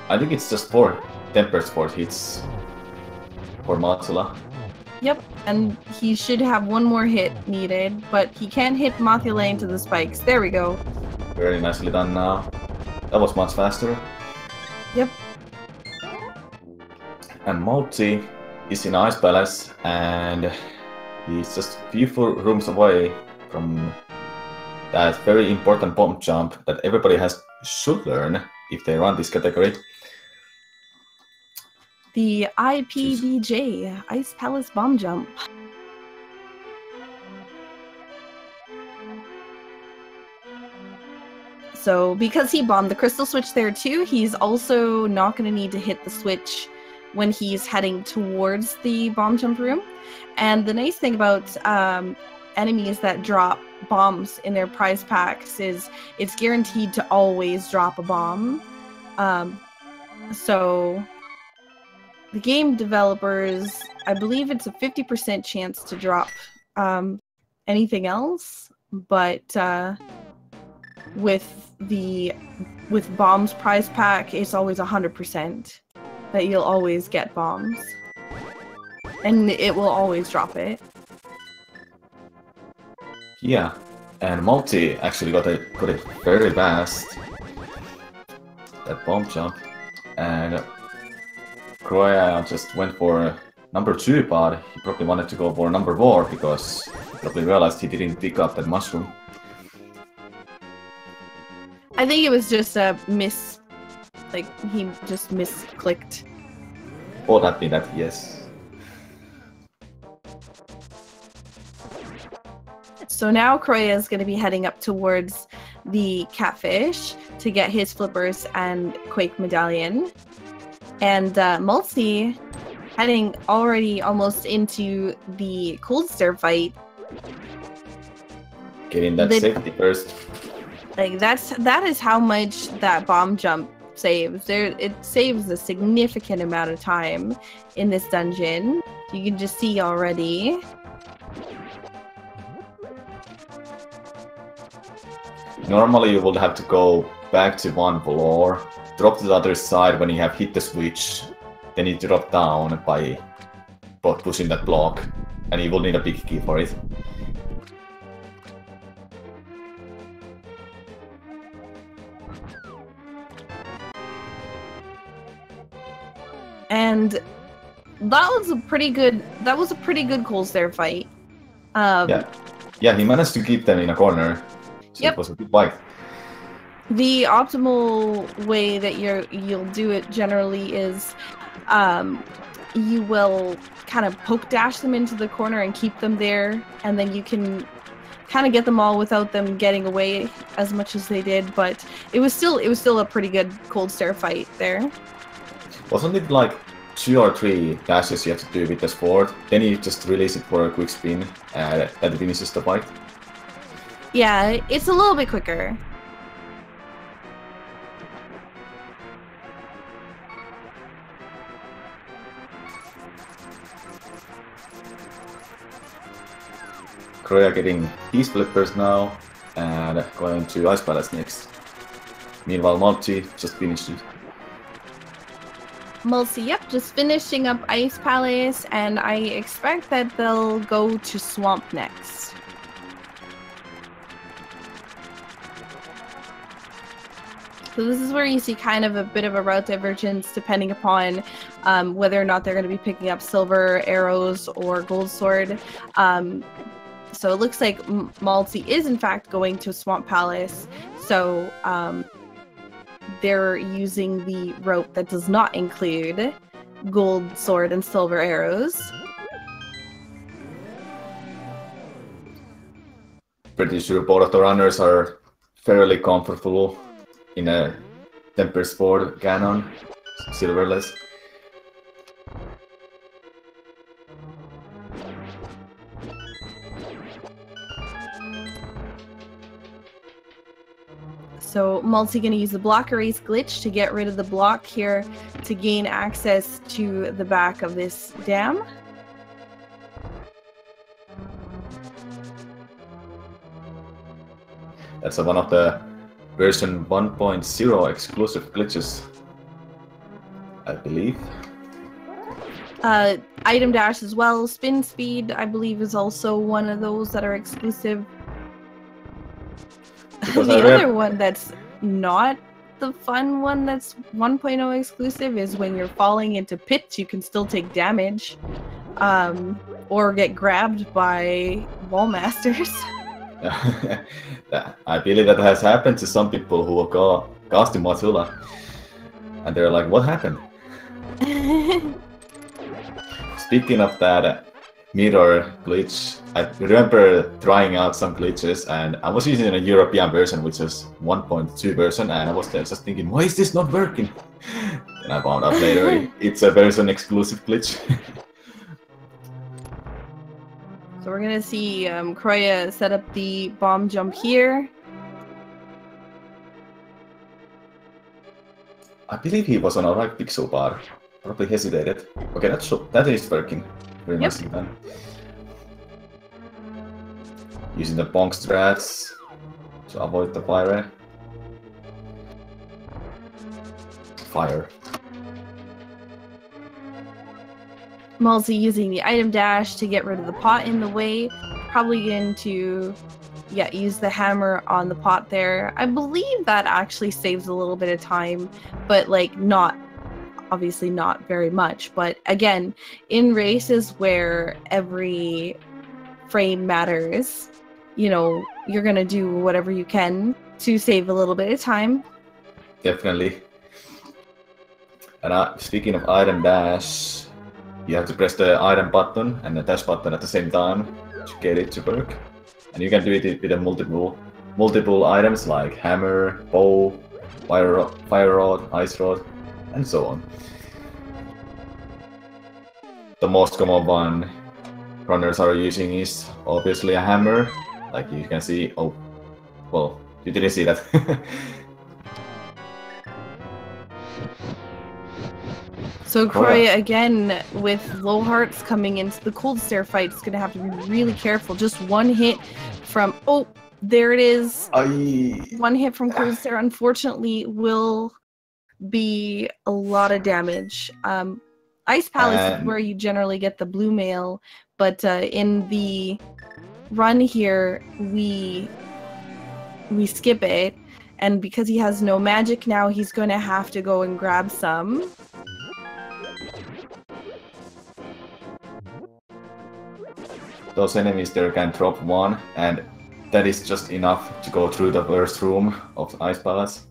S1: I think it's just 4 Temper Sport hits for Mothula.
S2: Yep, and he should have 1 more hit needed, but he can't hit Mothula into the spikes. There we go.
S1: Very nicely done now. That was much faster.
S2: Yep.
S1: And MaltZi is in Ice Palace, and he's just a few rooms away from that very important bomb jump that everybody should learn if they run this category.
S2: The IPBJ, Ice Palace Bomb Jump. So because he bombed the crystal switch there too, he's also not going to need to hit the switch when he's heading towards the bomb jump room. And the nice thing about enemies that drop bombs in their prize packs is it's guaranteed to always drop a bomb. So the game developers, I believe it's a 50% chance to drop anything else, but with bombs prize pack, it's always 100%. That you'll always get bombs. And it will always drop it.
S1: Yeah, and MaltZi actually got it very fast. That bomb jump. And Chrouya just went for number 2, but he probably wanted to go for number 4 because he probably realized he didn't pick up that mushroom.
S2: I think it was just a miss. Like, he just misclicked.
S1: Or that be that, yes.
S2: So now Chrouya is going to be heading up towards the catfish to get his flippers and Quake medallion. And MaltZi heading already almost into the cold stare fight.
S1: Getting that safety first.
S2: Like that is how much that bomb jump saves. It saves a significant amount of time in this dungeon. You can just see already.
S1: Normally you would have to go back to one floor, drop to the other side when you have hit the switch, then you drop down by pushing that block, and you will need a big key for it.
S2: And that was a pretty good Cold Stare fight.
S1: Yeah, he managed to keep them in a corner. So
S2: yep.
S1: It was a good fight.
S2: The optimal way that you'll do it generally is you will kind of poke dash them into the corner and keep them there, and then you can kind of get them all without them getting away as much as they did. But it was still a pretty good Cold Stare fight there.
S1: Wasn't it like 2 or 3 dashes you have to do with the sword? Then you just release it for a quick spin that finishes the fight?
S2: Yeah, it's a little bit quicker.
S1: Chrouya getting these flippers now, and going to Ice Palace next. Meanwhile, MaltZi just finished it.
S2: MaltZi, yep, just finishing up Ice Palace, and I expect that they'll go to Swamp next. So this is where you see kind of a bit of a route divergence depending upon whether or not they're going to be picking up silver arrows or gold sword. So it looks like MaltZi is in fact going to Swamp Palace. So they're using the route that does not include gold sword and silver arrows.
S1: Pretty sure both of the runners are fairly comfortable in a Temper Sport cannon, silverless.
S2: So MaltZi gonna use the block erase glitch to get rid of the block here to gain access to the back of this dam.
S1: That's one of the version 1.0 exclusive glitches, I believe.
S2: Item dash as well. Spin speed, I believe, is also one of those that are exclusive.
S1: Because
S2: the other one that's not the fun one that's 1.0 exclusive is when you're falling into pits, you can still take damage or get grabbed by wall masters.
S1: I believe that has happened to some people who got cast in Matula, and they're like, what happened? Speaking of that mirror glitch, I remember trying out some glitches, and I was using a European version, which is 1.2 version, and I was there just thinking, why is this not working? And I found out later it's a version exclusive glitch.
S2: So we're gonna see Chrouya set up the bomb jump here.
S1: I believe he was on a right pixel bar. Probably hesitated. Okay, that is working. Very nicely done. Using the bonk strats to avoid the fire.
S2: MaltZi using the item dash to get rid of the pot in the way. Probably going to use the hammer on the pot there. I believe that actually saves a little bit of time, but like obviously not very much. But again, in races where every frame matters, you know, you're gonna do whatever you can to save a little bit of time.
S1: Definitely. And speaking of item dash, you have to press the item button and the dash button at the same time to get it to work. And you can do it with multiple items like hammer, bow, fire rod, ice rod, and so on. The most common one runners are using is obviously a hammer. Like you can see, You didn't see that.
S2: So Chrouya, again, with low hearts coming into the Cold Stare fight, is going to have to be really careful. Just one hit from... Oh, there it is. One hit from Cold Stare, unfortunately, will be a lot of damage. Ice Palace is where you generally get the blue mail, but in the run here, we skip it. And because he has no magic now, he's going to have to go and grab some.
S1: Those enemies there can drop one, and that is just enough to go through the first room of the Ice Palace.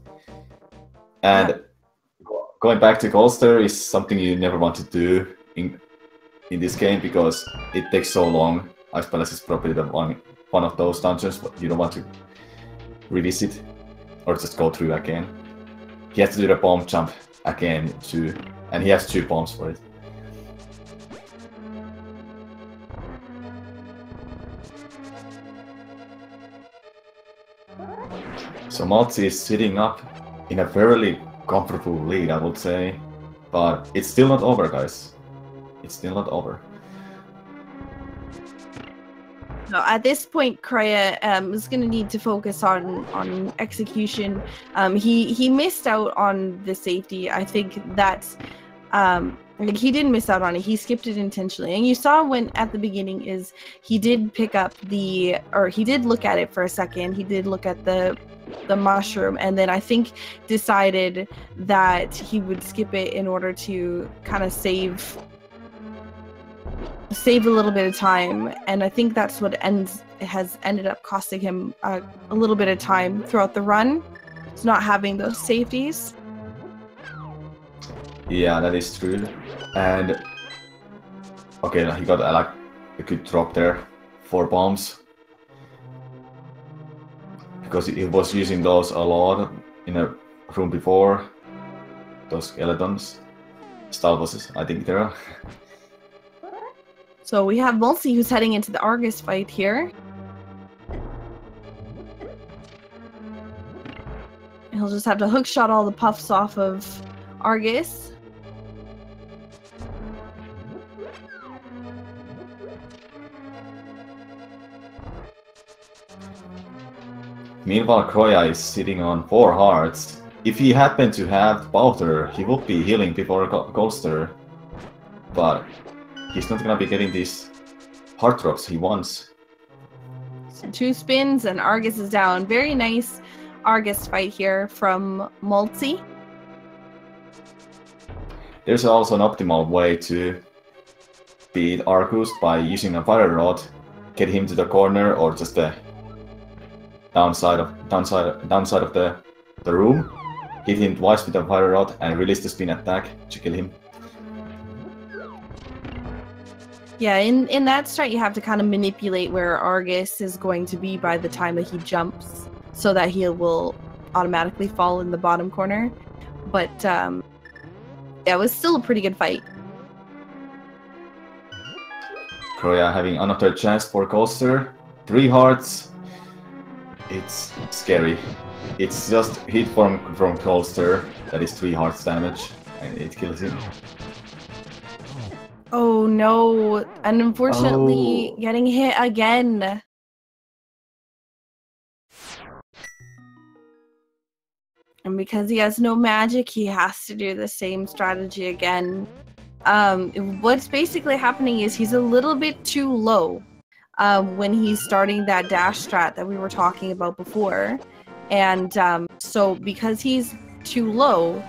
S1: And going back to Golster is something you never want to do in this game because it takes so long. Ice Palace is probably the one of those dungeons but you don't want to revisit or just go through again. He has to do the bomb jump again too, and he has 2 bombs for it. So MaltZi is sitting up in a fairly comfortable lead, I would say, but it's still not over, guys. It's still not over.
S2: So at this point, Chrouya is going to need to focus on execution. He missed out on the safety. I think that's like he didn't miss out on it. He skipped it intentionally. And you saw when at the beginning is he did pick up he did look at it for a second. He did look at the mushroom, and then I think decided that he would skip it in order to kind of save a little bit of time, and I think that's what has ended up costing him a little bit of time throughout the run. It's not having those safeties.
S1: Yeah, that is true. And okay, he got like a good drop there, 4 bombs. Because he was using those a lot in a room before. Those skeletons. Stalbosses, I think there are.
S2: So we have MaltZi who's heading into the Argus fight here. He'll just have to hookshot all the puffs off of Argus.
S1: Meanwhile, Chrouya is sitting on 4 hearts. If he happened to have Powder, he would be healing before Golster. But he's not gonna be getting these heart drops he wants.
S2: So 2 spins and Argus is down. Very nice Argus fight here from MaltZi.
S1: There's also an optimal way to beat Argus by using a fire rod, get him to the corner or just the downside of the room, hit him twice with a fire rod and release the spin attack to kill him.
S2: Yeah, in that strat you have to kind of manipulate where Argus is going to be by the time that he jumps, so that he will automatically fall in the bottom corner. But yeah, it was still a pretty good fight.
S1: Chrouya having another chance for Golster. 3 hearts. It's scary. It's just hit from Golster. That is 3 hearts damage, and it kills him.
S2: Oh no! And unfortunately, getting hit again. And because he has no magic, he has to do the same strategy again. What's basically happening is he's a little bit too low when he's starting that dash strat that we were talking about before. And so because he's too low,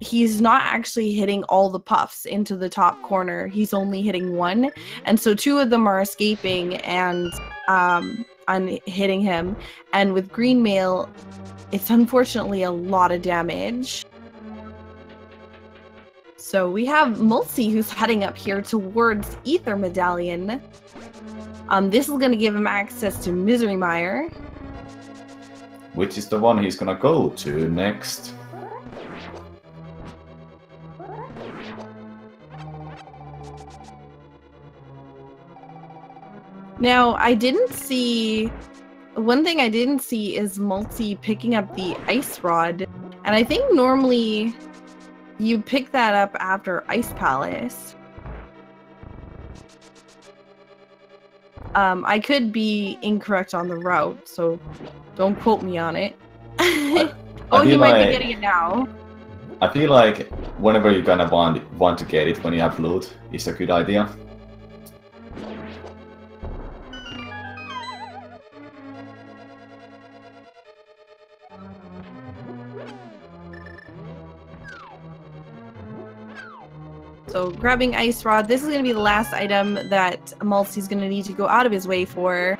S2: he's not actually hitting all the puffs into the top corner. He's only hitting 1. And so 2 of them are escaping and hitting him. And with green mail, it's unfortunately a lot of damage. So we have MaltZi who's heading up here towards Ether Medallion. This is going to give him access to Misery Mire,
S1: which is the one he's gonna go to next.
S2: Now, I didn't see one thing I didn't see is MaltZi picking up the ice rod. And I think normally you pick that up after Ice Palace. I could be incorrect on the route, so don't quote me on it. Oh, he might be getting it now.
S1: I feel like whenever you kind of want to get it when you have loot, is a good idea.
S2: So grabbing Ice Rod, this is going to be the last item that MaltZi's going to need to go out of his way for.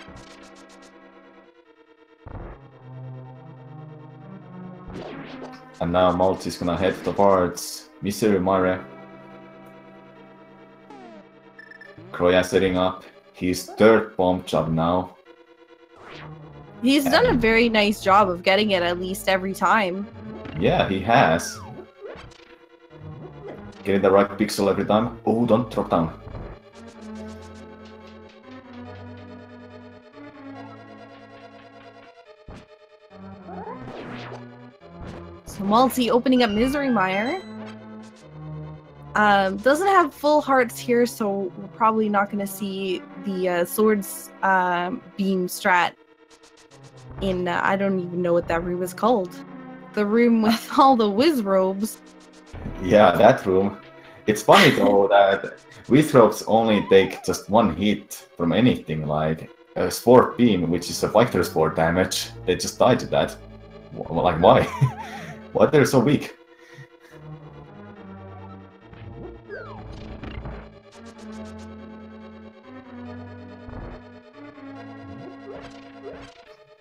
S1: And now MaltZi's gonna head towards Misery Mare. Chrouya setting up his third bomb job now.
S2: He's done a very nice job of getting it at least every time.
S1: Yeah, he has. Getting the right pixel every time. Oh, don't drop down.
S2: So MaltZi opening up Misery Mire. Doesn't have full hearts here, so we're probably not going to see the swords beam strat in, I don't even know what that room is called. The room with all the whiz robes.
S1: Yeah, that room. It's funny though that whiz robes only take just one hit from anything, like a sword beam, which is a fighter sword damage. They just die to that. Like, why? Why they're so weak?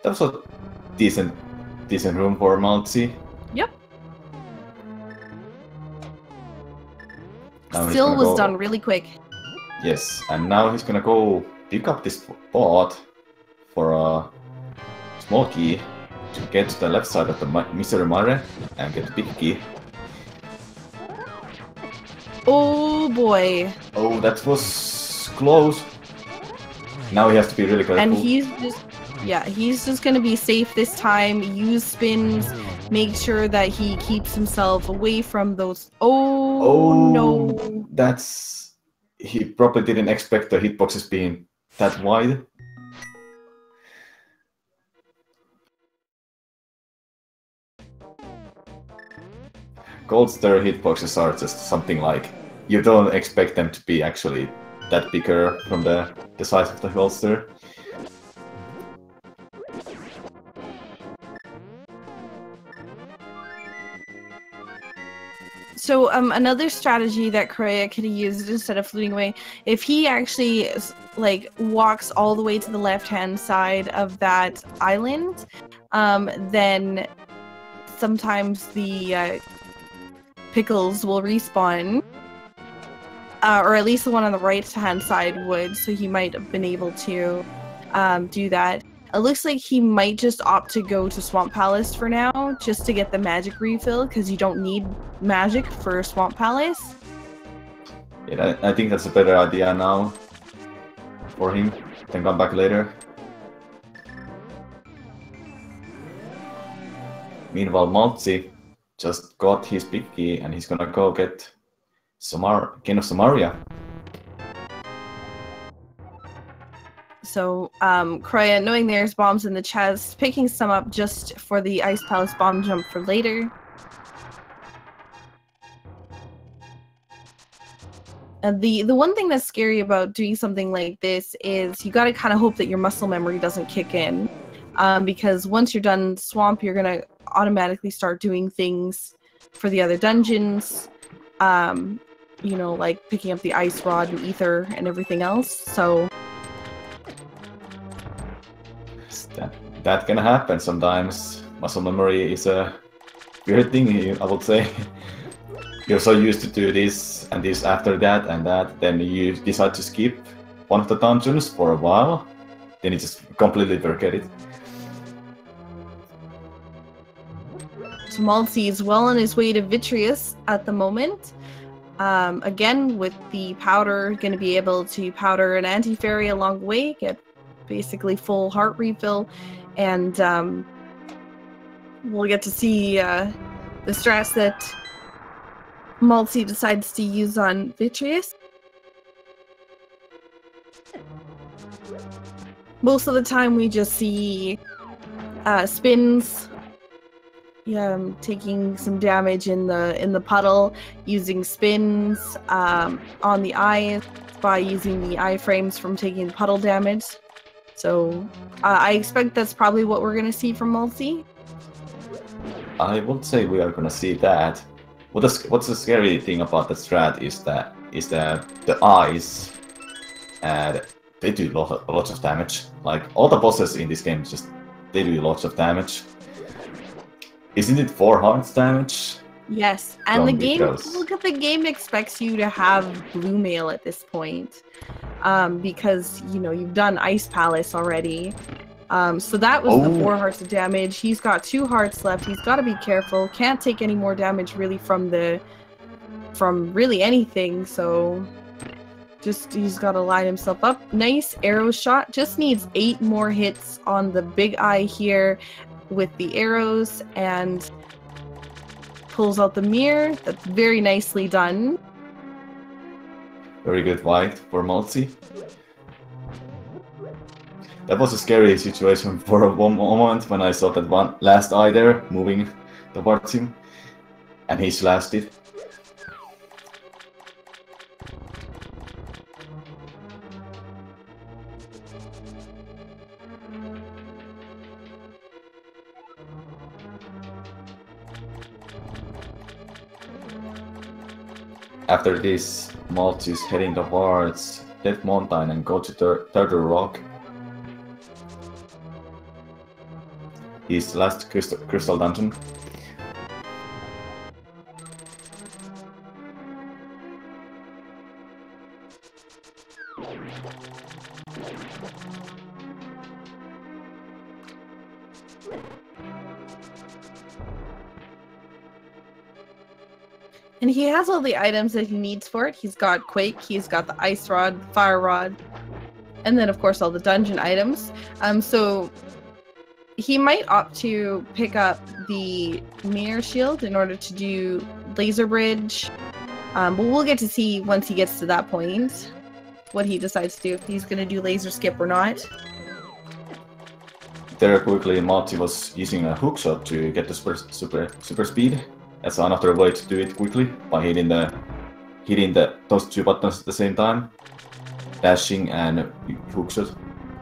S1: That was a decent room for MaltZi.
S2: Yep.
S1: Now
S2: Still was done really quick.
S1: Yes, and now he's gonna go pick up this pot for a small key to get to the left side of the Misery Mare and get the big key.
S2: Oh boy.
S1: Oh, that was close. Now he has to be really careful.
S2: And he's just gonna be safe this time. Use spins. Make sure that he keeps himself away from those. Oh no.
S1: That's... He probably didn't expect the hitboxes being that wide. Gold Star hitboxes are just something like... You don't expect them to be actually that bigger from the size of the holster.
S2: So another strategy that Chrouya could have used instead of fluting away, if he actually like walks all the way to the left-hand side of that island, then sometimes the pickles will respawn, or at least the one on the right-hand side would. So he might have been able to do that. It looks like he might just opt to go to Swamp Palace for now, just to get the magic refill, because you don't need magic for Swamp Palace.
S1: Yeah, I think that's a better idea now for him. Then come back later. Meanwhile, MaltZi just got his big key and he's gonna go get King of Samaria.
S2: So, Chrouya, knowing there's bombs in the chest, picking some up just for the Ice Palace bomb jump for later. And the one thing that's scary about doing something like this is you gotta kind of hope that your muscle memory doesn't kick in. Because once you're done Swamp, you're gonna automatically start doing things for the other dungeons. You know, like picking up the Ice Rod and Ether and everything else, so...
S1: That can happen sometimes. Muscle memory is a weird thing, I would say. You're so used to do this and this after that and that, then you decide to skip one of the dungeons for a while, then you just completely forget it.
S2: So MaltZi is well on his way to Vitreous at the moment. Again, with the powder, going to be able to powder an anti-fairy along the way, get basically full heart refill, and we'll get to see the strats that MaltZi decides to use on Vitreous. Most of the time we just see spins, taking some damage in the puddle, using spins on the eyes by using the iframes from taking puddle damage. So I expect that's probably what we're going to see from MaltZi.
S1: I would say we are gonna see that. What's the scary thing about the strat is that the eyes, and they do lots of damage. Like all the bosses in this game, they do lots of damage. Isn't it 4 hearts damage?
S2: Yes, and the game expects you to have blue mail at this point, because you've done Ice Palace already. So that was the 4 hearts of damage. He's got 2 hearts left. He's got to be careful. Can't take any more damage really from really anything. So he's got to line himself up. Nice arrow shot. Just needs 8 more hits on the big eye here with the arrows, and pulls out the mirror. That's very nicely done.
S1: Very good fight for MaltZi. That was a scary situation for a moment when I saw that one last eye there moving towards him, and he slashed it. After this, MaltZi is heading towards Death Mountain and go to Turtle Rock. His last crystal dungeon.
S2: And he has all the items that he needs for it. He's got Quake, he's got the Ice Rod, Fire Rod, and then of course all the dungeon items. So he might opt to pick up the Mirror Shield in order to do Laser Bridge. But we'll get to see once he gets to that point what he decides to do, if he's going to do Laser Skip or not.
S1: There quickly, MaltZi was using a hookshot to get the super speed. That's another way to do it quickly, by hitting those 2 buttons at the same time. Dashing and hookshot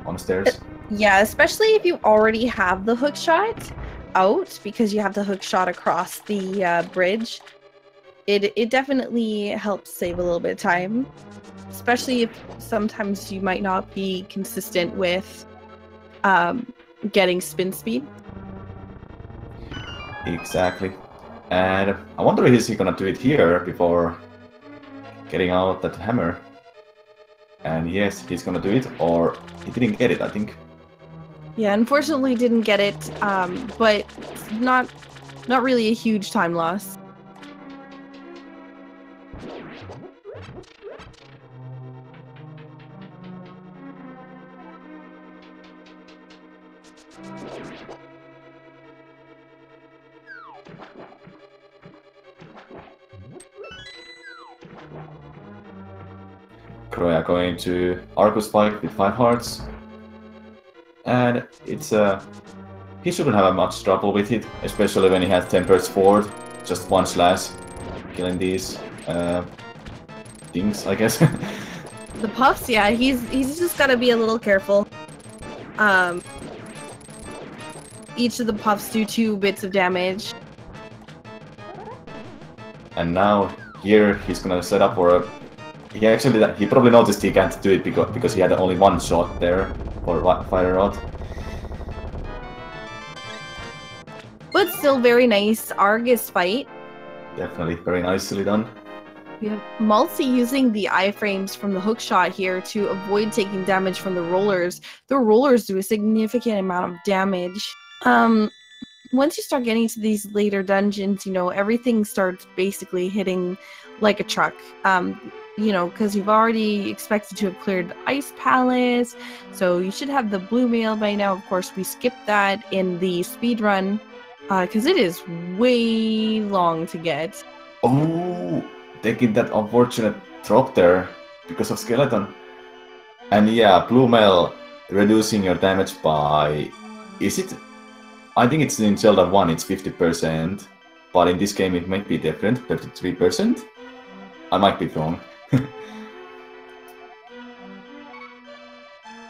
S1: on the stairs.
S2: Yeah, especially if you already have the hook shot out, because you have the hook shot across the bridge. It definitely helps save a little bit of time, especially if sometimes you might not be consistent with getting spin speed.
S1: Exactly. And I wonder if he's gonna do it here before getting out that hammer. And yes, he's gonna do it, or he didn't get it, I think.
S2: Yeah, unfortunately didn't get it, but not really a huge time loss.
S1: Chrouya going to Arcus fight with 5 hearts. And it's he shouldn't have much trouble with it, especially when he has Tempered Sword. Just 1 slash, killing these things, I guess.
S2: The puffs, yeah, he's just gotta be a little careful. Each of the puffs do 2 bits of damage. And
S1: now here he's gonna set up for a. He probably noticed he can't do it because he had only 1 shot there for Fire Rod.
S2: But still very nice Argus fight.
S1: Definitely very nicely done.
S2: We have MaltZi using the iframes from the hook shot here to avoid taking damage from the rollers. The rollers do a significant amount of damage. Once you start getting to these later dungeons, everything starts basically hitting like a truck. you know, because you've already expected to have cleared the Ice Palace, so you should have the blue mail by now. Of course, we skipped that in the speed run because it is way long to get.
S1: Oh, taking that unfortunate drop there because of skeleton. And yeah, blue mail reducing your damage by... Is it? I think it's in Zelda 1, it's 50%. But in this game it might be different, 33%? I might be wrong.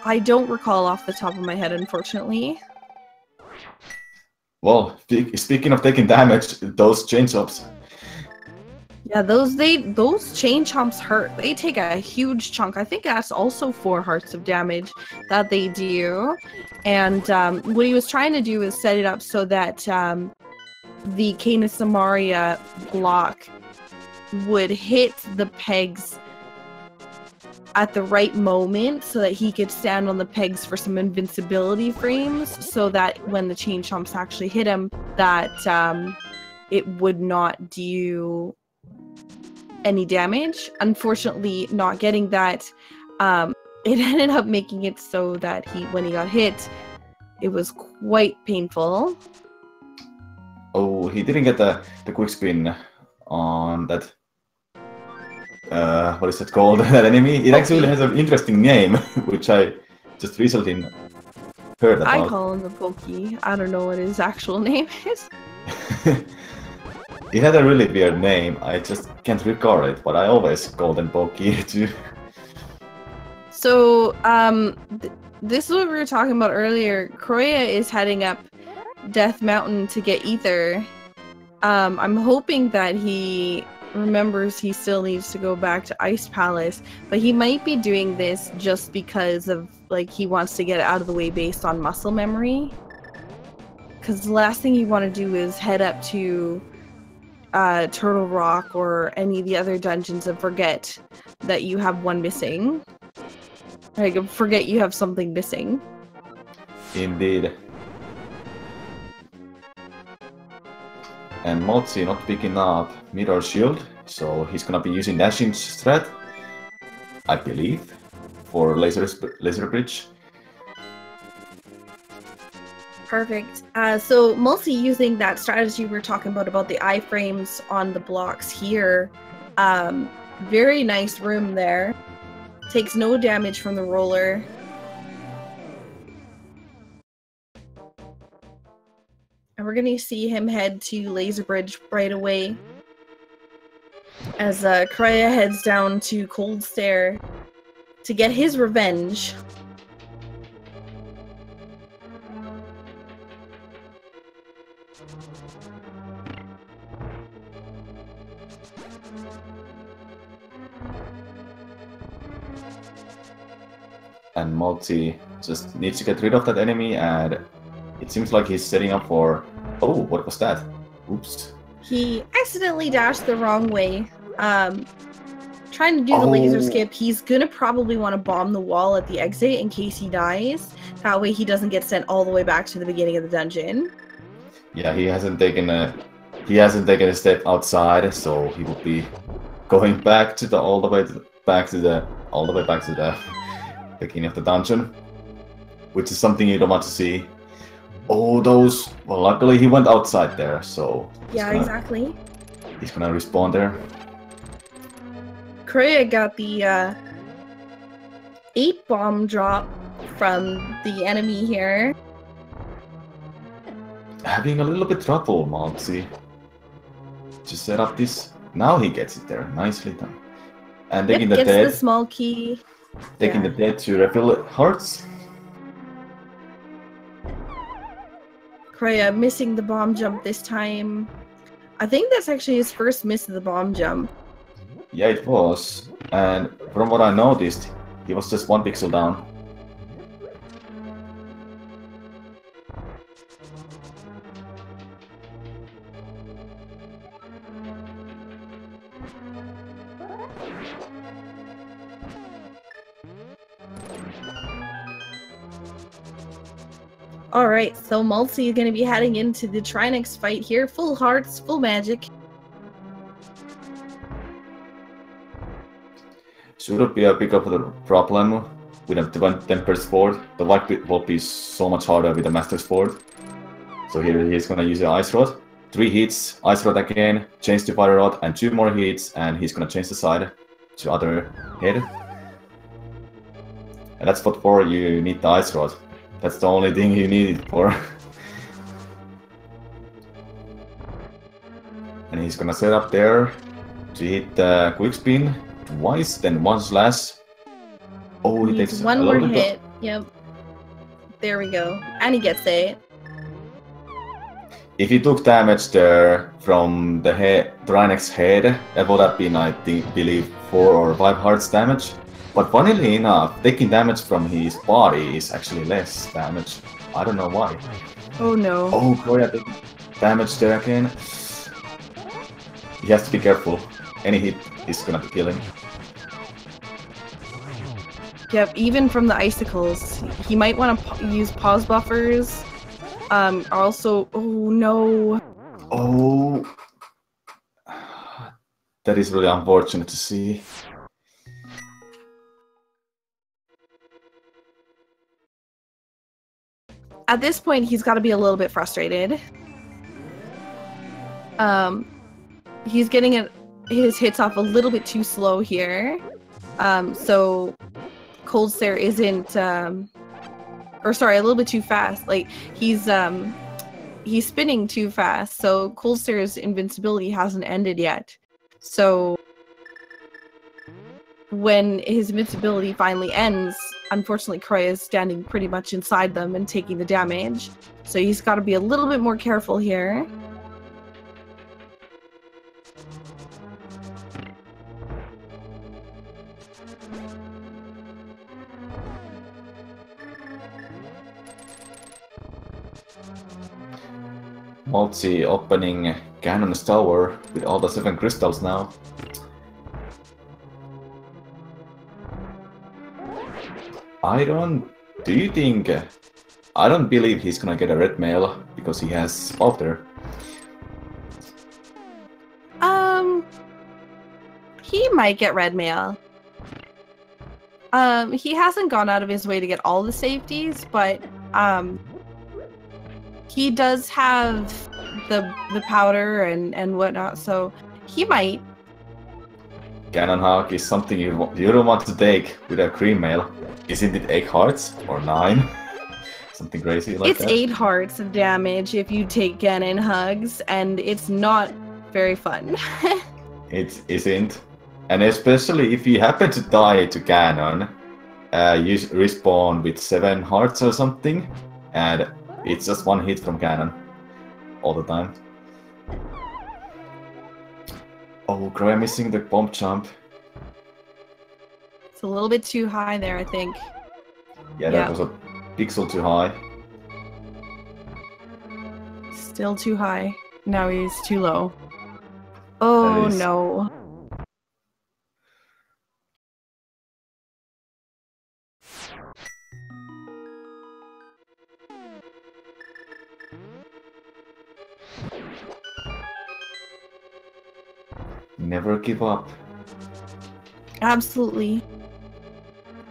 S2: I don't recall off the top of my head, unfortunately.
S1: Well, speaking of taking damage, those chain chops.
S2: Yeah, those chain chomps hurt. They take a huge chunk. I think that's also 4 hearts of damage that they do. And what he was trying to do is set it up so that the Canis Samaria block would hit the pegs at the right moment so that he could stand on the pegs for some invincibility frames, so that when the chain chomps actually hit him, that it would not do any damage. Unfortunately, not getting that, it ended up making it so that when he got hit, it was quite painful.
S1: Oh, he didn't get the quick spin on that. What is it called? That enemy? It actually has an interesting name, which I just recently heard about.
S2: I call him the Pokey. I don't know what his actual name is.
S1: It had a really weird name. I just can't recall it, but I always call them Pokey too.
S2: So, this is what we were talking about earlier. Chrouya is heading up Death Mountain to get Ether. I'm hoping that he remembers he still needs to go back to Ice Palace, but he might be doing this just because of, like, he wants to get it out of the way based on muscle memory. Because the last thing you want to do is head up to Turtle Rock or any of the other dungeons and forget that you have one missing. Like, forget you have something missing.
S1: Indeed. And MaltZi not picking up Mirror Shield, so he's gonna be using dashing strat, I believe, for laser bridge.
S2: Perfect. So MaltZi using that strategy we were talking about the iframes on the blocks here. Very nice room there. Takes no damage from the roller. And we're gonna see him head to Laser Bridge right away. As Chrouya heads down to Cold Stare to get his revenge.
S1: And MaltZi just needs to get rid of that enemy, and it seems like he's setting up for... Oh, what was that? Oops.
S2: He accidentally dashed the wrong way. Trying to do the laser skip. He's gonna probably want to bomb the wall at the exit in case he dies. That way he doesn't get sent all the way back to the beginning of the dungeon.
S1: Yeah, he hasn't taken a step outside, so he will be going back to the all the way back to the beginning of the dungeon, which is something you don't want to see. Oh, those... Well, luckily he went outside there, so...
S2: Yeah, exactly.
S1: He's gonna respawn there.
S2: Chrouya got the 8 bomb drop from the enemy here.
S1: Having a little bit trouble, MaltZi. Just set up this... Now he gets it there. Nicely done. And taking the dead...
S2: the small key.
S1: Taking the dead to refill hearts.
S2: Chrouya missing the bomb jump this time. I think that's actually his first miss of the bomb jump.
S1: Yeah, it was. And from what I noticed, he was just 1 pixel down.
S2: Alright, so MaltZi is going to be heading into the Trinix fight here. Full hearts, full magic.
S1: shouldn't be a big of a problem with a temper sword. The light will be so much harder with the master sword. So here he's gonna use the ice rod. 3 hits, ice rod again, change to fire rod, and 2 more hits, and he's gonna change the side to other head. And that's what for you need the ice rod. That's the only thing you need it for. And he's gonna set up there to hit the quick spin twice, then 1 slash. Oh, he takes
S2: one
S1: a
S2: more
S1: little
S2: hit. Yep. There we go. And he gets it.
S1: If he took damage there from the Drynex's head, that would have been, I believe, 4 or 5 hearts damage. But funnily enough, taking damage from his body is actually less damage. I don't know why.
S2: Oh no.
S1: Oh, Chrouya taking damage there again. He has to be careful. Any hit is gonna be killing.
S2: Yep, even from the icicles. He might want to use pause buffers. Also, oh no.
S1: Oh. That is really unfortunate to see.
S2: At this point, he's got to be a little bit frustrated. He's getting his hits off a little bit too slow here. So Cold Stare isn't, or sorry, a little bit too fast. Like he's spinning too fast. So Cold Stare's invincibility hasn't ended yet. So when his invincibility finally ends, unfortunately, Chrouya is standing pretty much inside them and taking the damage. So he's got to be a little bit more careful here.
S1: MaltZi opening Ganon's tower with all the 7 crystals now. Do you think... I don't believe he's gonna get a red mail because he has Alter.
S2: He might get red mail. He hasn't gone out of his way to get all the safeties, but he does have the powder and whatnot, so he might.
S1: Ganon Hawk is something you don't want to take with a cream mail. Isn't it 8 hearts or 9? Something crazy like
S2: that. It's 8
S1: 8
S2: hearts of damage if you take Ganon Hugs, and it's not very fun.
S1: It isn't. And especially if you happen to die to Ganon, you respawn with 7 hearts or something, and it's just 1 hit from Ganon all the time. Oh, Chrouya missing the bomb jump.
S2: It's a little bit too high there, I think.
S1: Yeah, that was a pixel too high.
S2: Still too high. Now he's too low. Oh no.
S1: Never give up.
S2: Absolutely.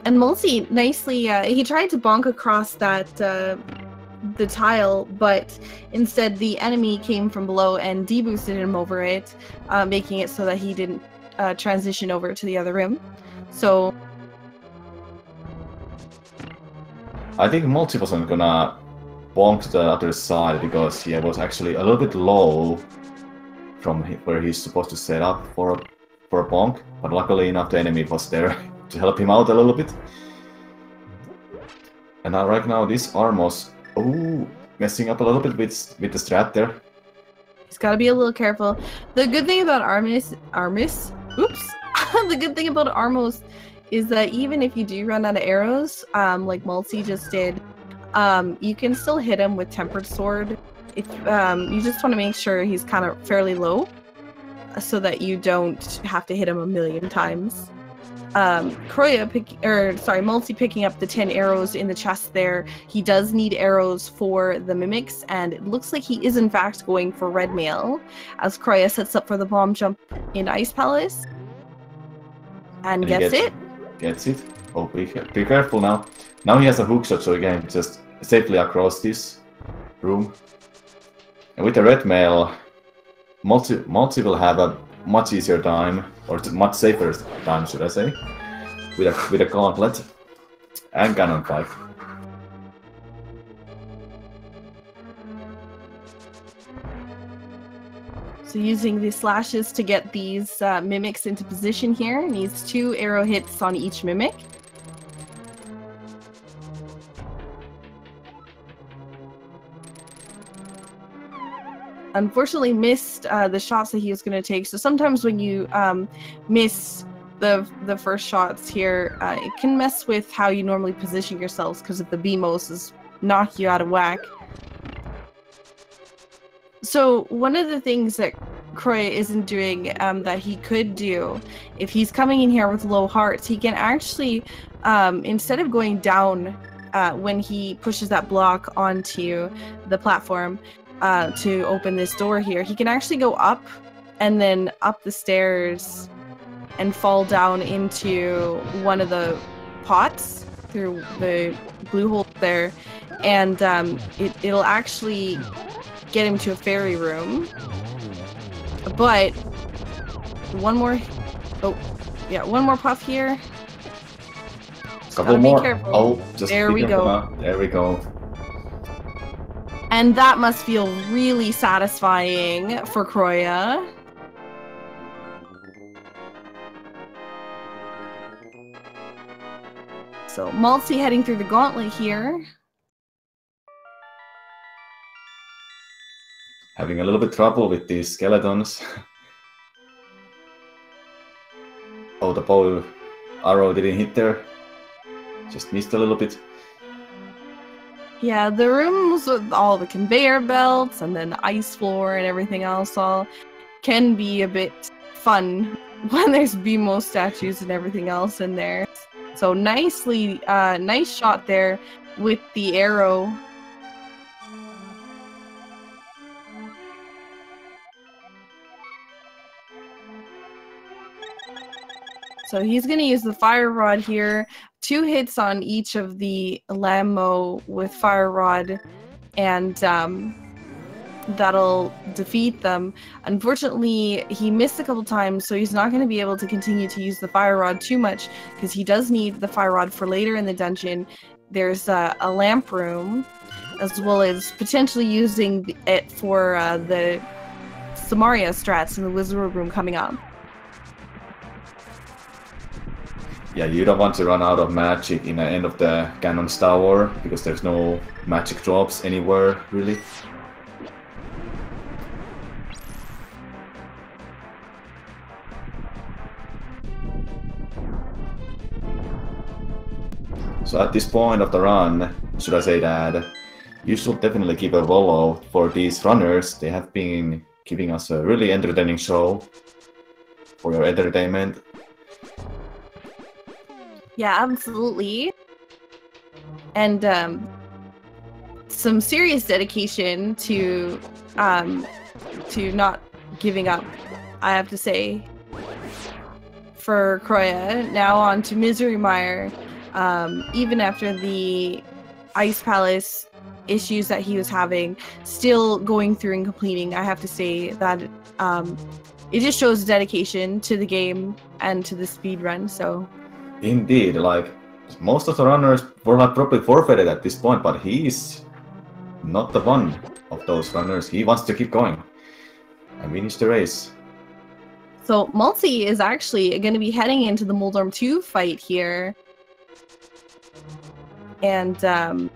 S2: And MaltZi nicely, he tried to bonk across that the tile, but instead the enemy came from below and deboosted him over it, making it so that he didn't transition over to the other room. So
S1: I think MaltZi wasn't gonna bonk to the other side because he was actually a little bit low from where he's supposed to set up for a bonk, but luckily enough the enemy was there to help him out a little bit. And now right now this Armos, messing up a little bit with the strat there.
S2: He's got to be a little careful. The good thing about Armos, the good thing about Armos is that even if you do run out of arrows, like MaltZi just did, you can still hit him with Tempered Sword. If you just want to make sure he's kind of fairly low, so that you don't have to hit him a million times. MaltZi picking up the 10 arrows in the chest there. He does need arrows for the mimics, and it looks like he is in fact going for red mail as Chrouya sets up for the bomb jump in Ice Palace and gets it.
S1: Gets it. Oh, be careful now. Now he has a hookshot, so he can just safely across this room. And with the red mail, MaltZi will have a much easier time, or much safer time, should I say, with a gauntlet and cannon fight.
S2: So using the slashes to get these mimics into position here, needs 2 arrow hits on each mimic. Unfortunately missed the shots that he was going to take. So sometimes when you miss the first shots here, it can mess with how you normally position yourselves because of the BMOs knock you out of whack. So one of the things that Chrouya isn't doing that he could do, if he's coming in here with low hearts, he can actually, instead of going down when he pushes that block onto the platform to open this door here, he can actually go up and then up the stairs and fall down into one of the pots through the blue hole there, and it'll actually get him to a fairy room. But one more puff here.
S1: Couple more.
S2: Be careful.
S1: Oh, just
S2: there we go.
S1: Now. There we go.
S2: And that must feel really satisfying for Chrouya. So MaltZi heading through the gauntlet here.
S1: Having a little bit trouble with these skeletons. Oh, the bow arrow didn't hit there. Just missed a little bit.
S2: Yeah, the rooms with all the conveyor belts and then the ice floor and everything else all can be a bit fun when there's BMO statues and everything else in there. So nice shot there with the arrow. So he's going to use the fire rod here. 2 hits on each of the Lammo with fire rod, and that'll defeat them. Unfortunately, he missed a couple times, so he's not going to be able to continue to use the fire rod too much because he does need the fire rod for later in the dungeon. There's a lamp room, as well as potentially using it for the Samaria strats in the wizard room coming up.
S1: Yeah, you don't want to run out of magic in the end of the Cannon's Tower, because there's no magic drops anywhere, really. So at this point of the run, should I say that you should definitely give a follow for these runners. They have been giving us a really entertaining show for your entertainment.
S2: Yeah, absolutely. And some serious dedication to not giving up, I have to say, for Chrouya. Now on to Misery Mire. Even after the Ice Palace issues that he was having, still going through and completing, I have to say that it just shows dedication to the game and to the speed run. So
S1: indeed, like most of the runners were not probably forfeited at this point, but he's not the one of those runners. He wants to keep going and finish the race.
S2: So MaltZi is actually going to be heading into the Moldorm 2 fight here. And going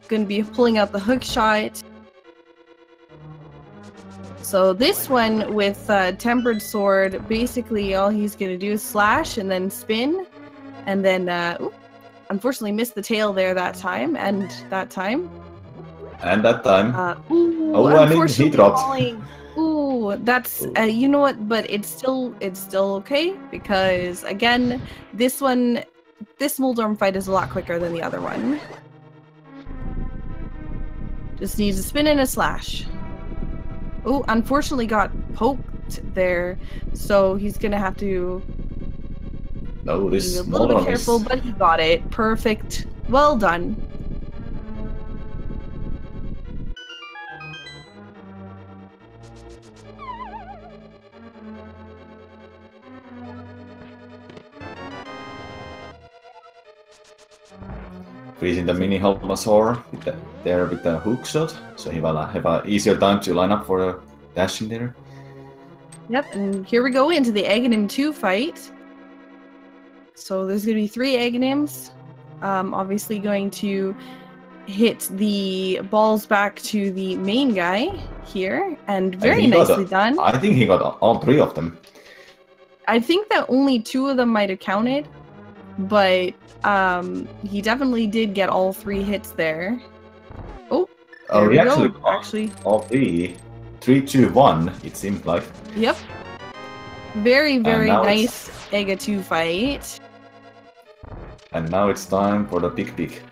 S2: to be pulling out the hook shot. So this one with Tempered Sword, basically all he's going to do is slash and then spin. And then, unfortunately missed the tail there that time, and that time.
S1: And that time.
S2: Oh,
S1: I mean, he dropped.
S2: Falling. Ooh, that's, you know what, but it's still okay, because again, this Moldorm fight is a lot quicker than the other one. Just needs a spin and a slash. Oh, unfortunately got poked there, so he's gonna have to
S1: No, this
S2: He's a
S1: is
S2: little
S1: more
S2: bit
S1: of
S2: careful,
S1: his.
S2: but he got it. Perfect. Well done.
S1: Freezing the mini Hulmasaur with the hook shot, so he will have an easier time to line up for the dashing there.
S2: Yep, and here we go into the Aghanim 2 fight. So there's going to be 3 Aghanims. Obviously going to hit the balls back to the main guy here, and very nicely done.
S1: I think he got all 3 of them.
S2: I think that only 2 of them might have counted, but he definitely did get all 3 hits there. Oh, there we go. Actually,
S1: all 3. 3, 2, 1, it seemed like.
S2: Yep. Very, very nice Ega 2 fight.
S1: And now it's time for the big pick.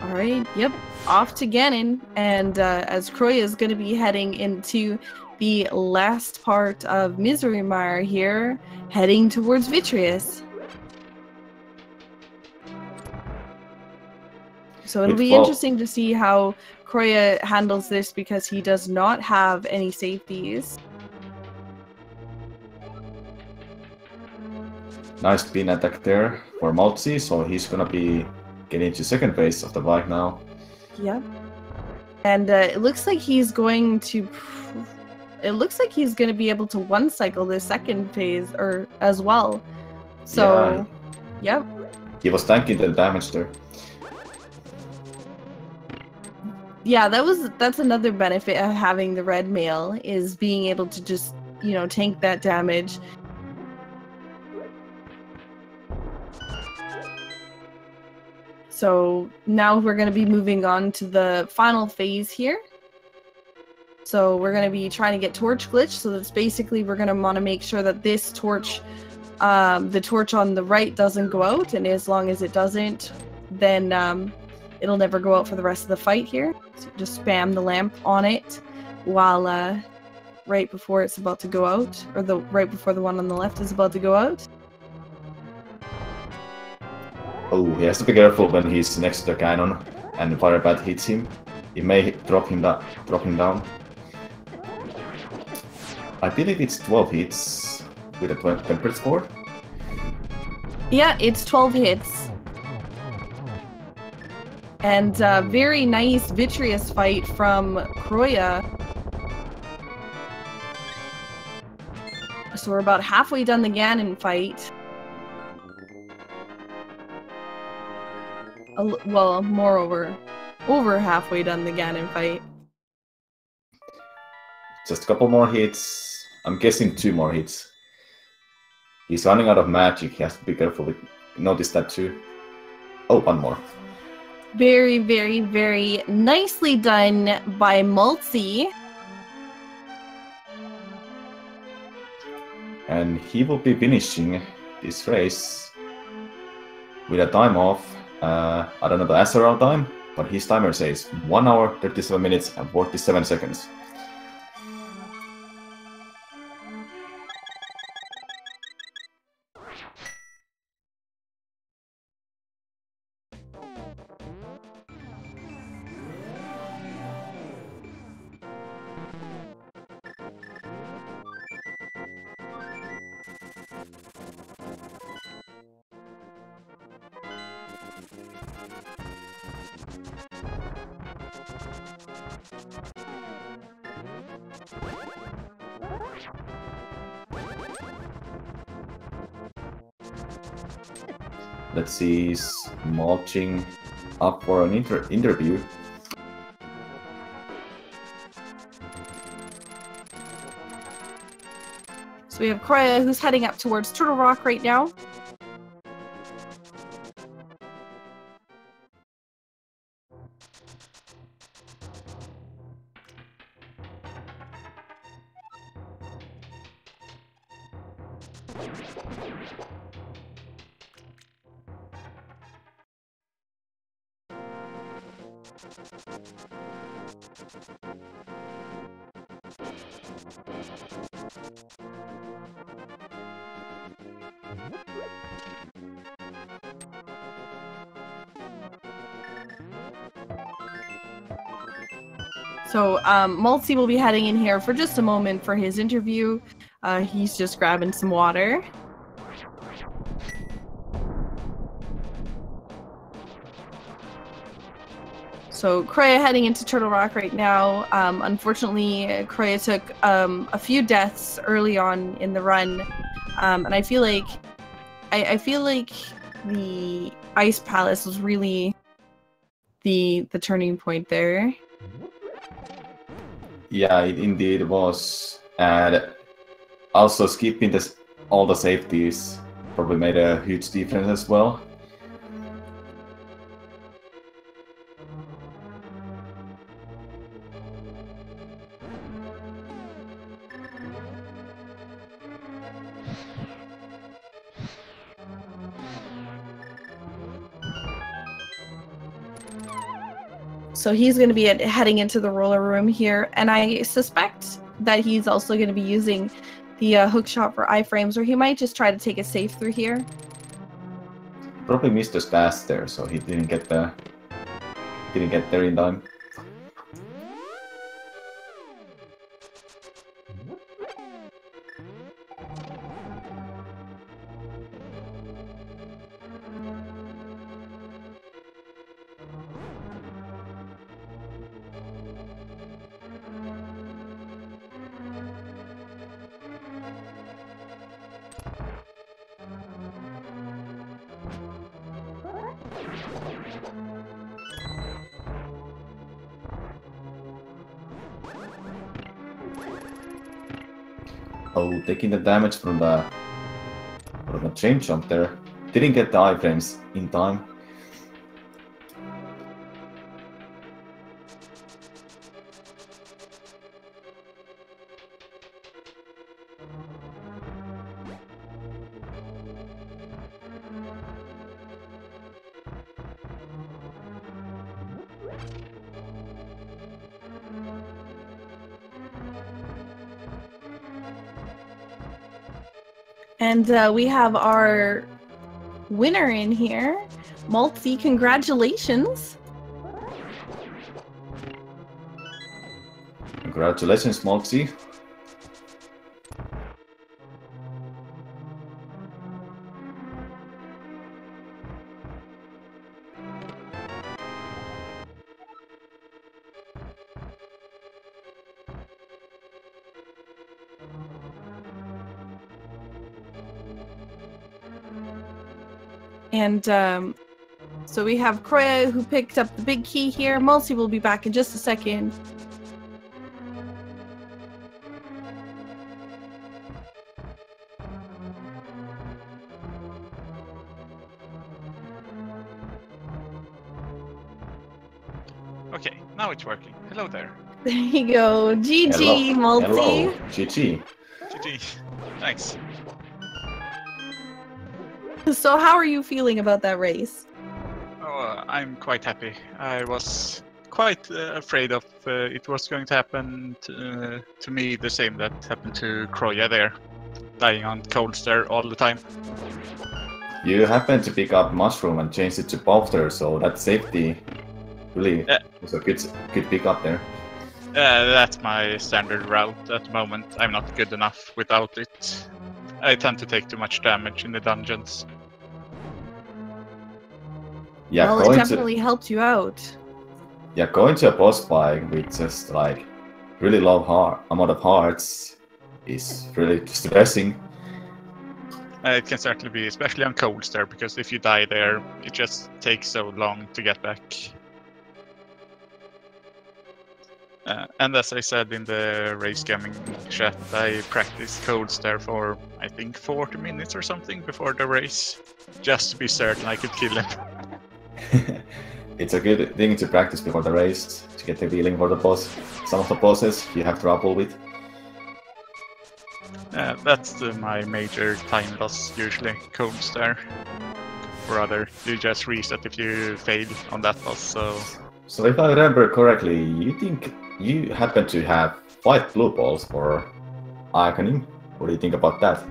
S2: Alright, yep. Off to Ganon. And as Chrouya is going to be heading into the last part of Misery Mire here, heading towards Vitreous. So it'll be interesting to see how Chrouya handles this because he does not have any safeties.
S1: Nice spin attack there for MaltZi, so he's gonna be getting to second phase of the bike now.
S2: Yep. And it looks like he's going to... It looks like he's going to be able to one-cycle the second phase or as well. So, yeah. Yep.
S1: He was tanking the damage there.
S2: Yeah, that's another benefit of having the red mail, is being able to just, you know, tank that damage. So now we're going to be moving on to the final phase here. So we're going to be trying to get torch glitch. So that's basically, we're going to want to make sure that this torch, the torch on the right doesn't go out. And as long as it doesn't, then it'll never go out for the rest of the fight here. So just spam the lamp on it while right before it's about to go out, or right before the one on the left is about to go out.
S1: Oh, he has to be careful when he's next to the cannon and Fire Bat hits him. It may drop him down. I believe it's 12 hits with a temperate score.
S2: Yeah, it's 12 hits. And very nice Vitreous fight from Chrouya. So we're about halfway done the Ganon fight. Well, moreover, over halfway done the Ganon fight.
S1: Just a couple more hits. I'm guessing 2 more hits. He's running out of magic. He has to be careful with. Notice that too. Oh, 1 more.
S2: Very, very, very nicely done by MaltZi.
S1: And he will be finishing this race with a time of, I don't know the SRL time, but his timer says 1 hour, 37 minutes and 47 seconds. Let's see, he's marching up for an interview.
S2: So we have Chrouya, who's heading up towards Turtle Rock right now. So MaltZi will be heading in here for just a moment for his interview. He's just grabbing some water. So Chrouya heading into Turtle Rock right now. Unfortunately, Chrouya took a few deaths early on in the run, and I feel like the Ice Palace was really the turning point there.
S1: Yeah, it indeed was, and also skipping all the safeties probably made a huge difference as well.
S2: So he's going to be heading into the roller room here, and I suspect that he's also going to be using the hook shot for iframes, or he might just try to take a safe through here.
S1: Probably missed the stash there, so he didn't get there in time. Oh, taking the damage from the chain jump there. Didn't get the iframes in time.
S2: And we have our winner in here, MaltZi. Congratulations!
S1: Congratulations, MaltZi.
S2: And so we have Chrouya, who picked up the big key here. MaltZi will be back in just a second.
S3: Okay, now it's working. Hello there.
S2: There you go. GG, MaltZi.
S1: Hello. GG.
S3: GG. Thanks.
S2: So how are you feeling about that race?
S3: Oh, I'm quite happy. I was quite afraid of it was going to happen to me the same that happened to Chrouya there, dying on cold stare all the time.
S1: You happened to pick up mushroom and change it to powder, so that safety really was a good pick up there.
S3: That's my standard route at the moment. I'm not good enough without it. I tend to take too much damage in the dungeons.
S1: Yeah,
S2: well, it definitely helped you out.
S1: Yeah, going to a boss fight with just like really low amount of hearts is really stressing.
S3: It can certainly be, especially on cold stare, because if you die there, it just takes so long to get back. And as I said in the race gaming chat, I practiced cold stare for I think 40 minutes or something before the race, just to be certain I could kill him.
S1: It's a good thing to practice before the race to get the feeling for the boss. Some of the bosses you have trouble with.
S3: That's my major time loss usually, cold stare. Or rather, you just reset if you fail on that boss.
S1: So if I remember correctly, you think you happen to have 5 blue balls for Iconic. What do you think about that?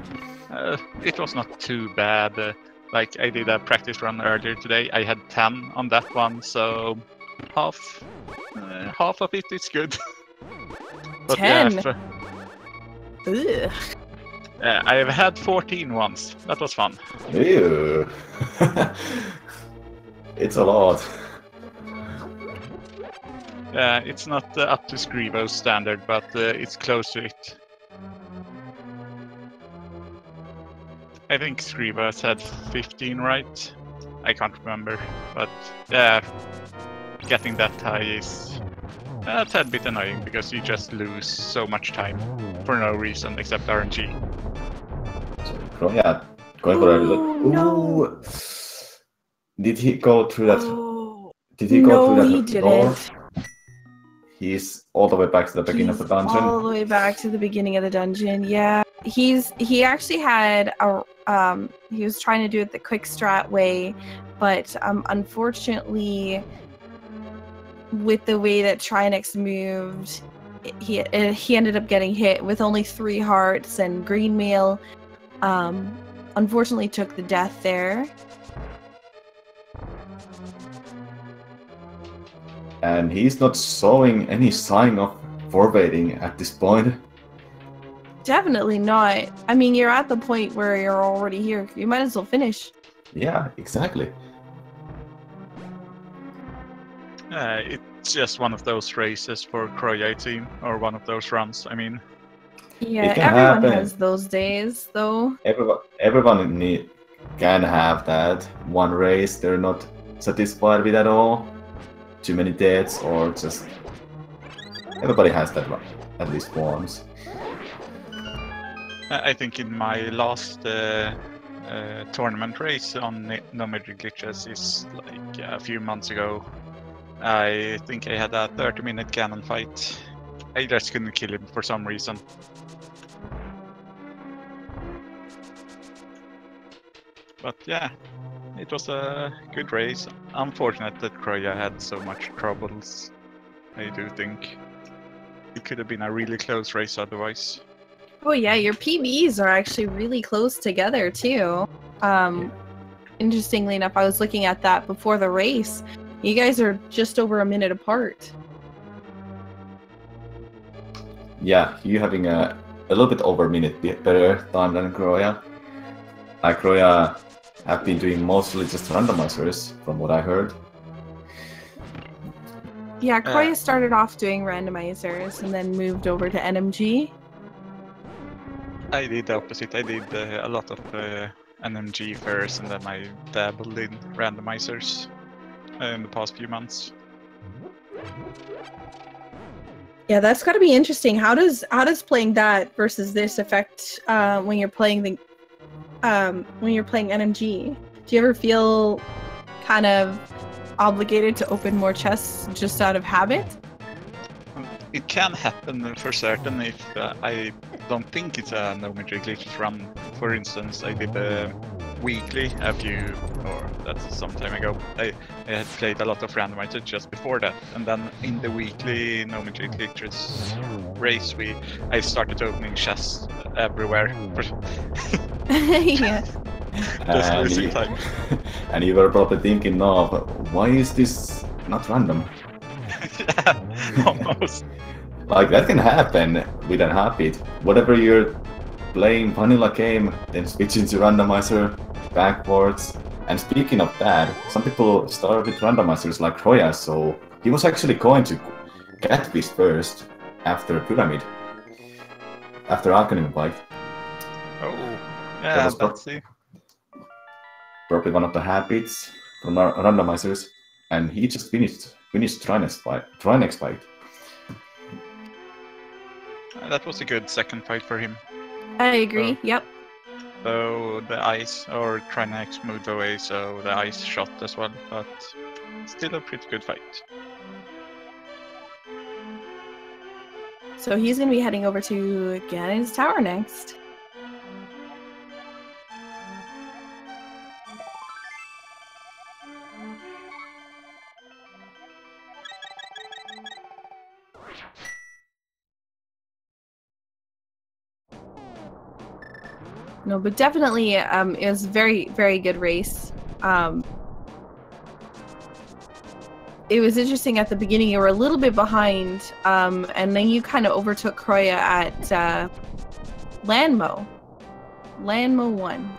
S3: It was not too bad. Like I did a practice run earlier today. I had 10 on that one, so half of it is good. But
S2: 10.
S3: Yeah,
S2: Ugh.
S3: I have had 14 once. That was fun.
S1: Ew. It's a lot.
S3: It's not up to Scrivo's standard, but it's close to it. I think Scrivo said 15, right? I can't remember, but yeah, getting that high is a tad bit annoying because you just lose so much time for no reason except RNG.
S1: So, yeah, going for a
S2: Oh, no.
S1: Did he go through that?
S2: Oh,
S1: Did he go through
S2: no,
S1: that
S2: he
S1: door?
S2: didn't.
S1: He's all the way back to the beginning of the
S2: He's
S1: dungeon.
S2: all the way back to the beginning of the dungeon. Yeah, he actually had a he was trying to do it the quick strat way, but unfortunately, with the way that Trinex moved, he ended up getting hit with only 3 hearts, and Green Mail unfortunately took the death there.
S1: And he's not showing any sign of forwarding at this point.
S2: Definitely not. I mean, you're at the point where you're already here. You might as well finish.
S1: Yeah, exactly.
S3: It's just one of those races for Chrouya team, or one of those runs, I mean.
S2: Yeah,
S1: can
S2: everyone
S1: happen.
S2: has those days, though.
S1: Everyone can have that one race they're not satisfied with at all. Too many deaths, or just everybody has that one at least once.
S3: I think in my last tournament race on No Magic Glitches is like a few months ago. I think I had a 30-minute cannon fight. I just couldn't kill him for some reason. But yeah, it was a good race. Unfortunate that Chrouya had so much troubles. I do think it could have been a really close race otherwise.
S2: Oh yeah, your PBs are actually really close together too. Interestingly enough, I was looking at that before the race. You guys are just over a minute apart.
S1: Yeah, you having a little bit over a minute better time than Chrouya. Chrouya have been doing mostly just randomizers, from what I heard.
S2: Yeah, Chrouya started off doing randomizers and then moved over to NMG.
S3: I did the opposite. I did a lot of NMG first, and then I dabbled in randomizers in the past few months.
S2: Yeah, that's got to be interesting. How does playing that versus this affect when you're playing the when you're playing NMG? Do you ever feel kind of obligated to open more chests just out of habit?
S3: It can happen for certain if I don't think it's a No Magic Glitches run. For instance, I did a weekly that's some time ago. I had played a lot of randomizer just before that, and then in the weekly No Magic Glitches race, I started opening chests everywhere.
S2: Yeah.
S3: Just losing time.
S1: And you were probably thinking, no, but why is this not random?
S3: Yeah, almost.
S1: Like, that can happen with an habit. Whatever you're playing vanilla game, then switch into randomizer backwards. And speaking of that, some people start with randomizers like Chrouya, so he was actually going to Catfish first, after Pyramid. After Arcanum Bike.
S3: Oh, yeah, let's see.
S1: Probably one of the habits from our randomizers, and he just finished Trinex fight.
S3: That was a good second fight for him.
S2: I agree. Yep.
S3: So the ice or Trinex moved away, so the ice shot as well, but still a pretty good fight.
S2: So he's going to be heading over to Ganon's Tower next. No, but definitely it was a very, very good race. It was interesting at the beginning, you were a little bit behind, and then you kind of overtook Chrouya at Landmo. Landmo 1.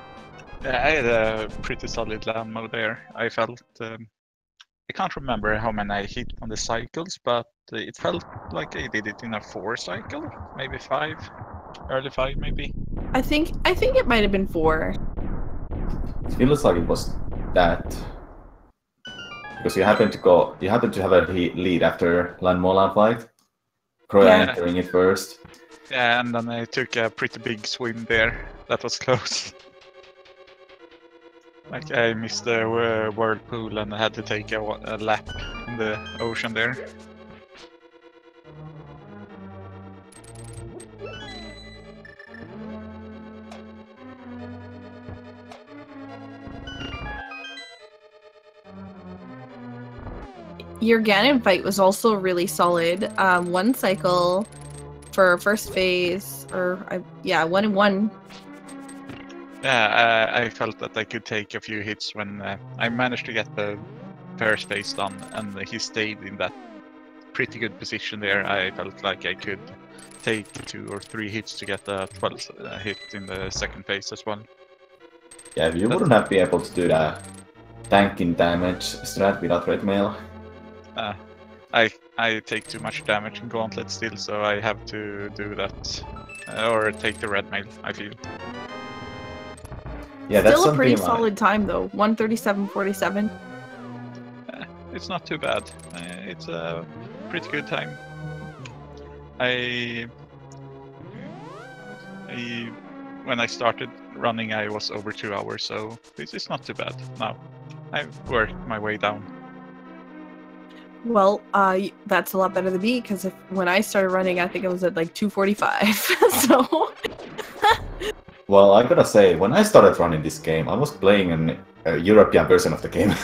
S3: Yeah, I had a pretty solid Landmo there. I felt... I can't remember how many I hit on the cycles, but it felt like I did it in a 4 cycle, maybe 5, early 5 maybe.
S2: I think it might have been 4.
S1: It feels like it was that. Because you happen to have a lead after Landmolan fight. Chrouya entering it first.
S3: Yeah, and then I took a pretty big swim there. That was close. Like I missed the whirlpool and I had to take a lap in the ocean there.
S2: Your Ganon fight was also really solid. 1 cycle for first phase, or 1 and 1.
S3: Yeah, I felt that I could take a few hits when I managed to get the first phase done, and he stayed in that pretty good position there. I felt like I could take 2 or 3 hits to get the 12th hit in the second phase as well.
S1: Yeah, you wouldn't have been able to do that tanking damage strat without red mail.
S3: I take too much damage in Gauntlet still, so I have to do that. Or take the red mail, I feel.
S1: Yeah, that's
S2: still a pretty
S1: like...
S2: solid time though. 1:37.47.
S3: It's not too bad. It's a pretty good time. When I started running, I was over 2 hours, so it's not too bad. Now I've worked my way down.
S2: Well, that's a lot better than me, because when I started running, I think I was at like 2:45. So.
S1: Well, I gotta say, when I started running this game, I was playing a European version of the game.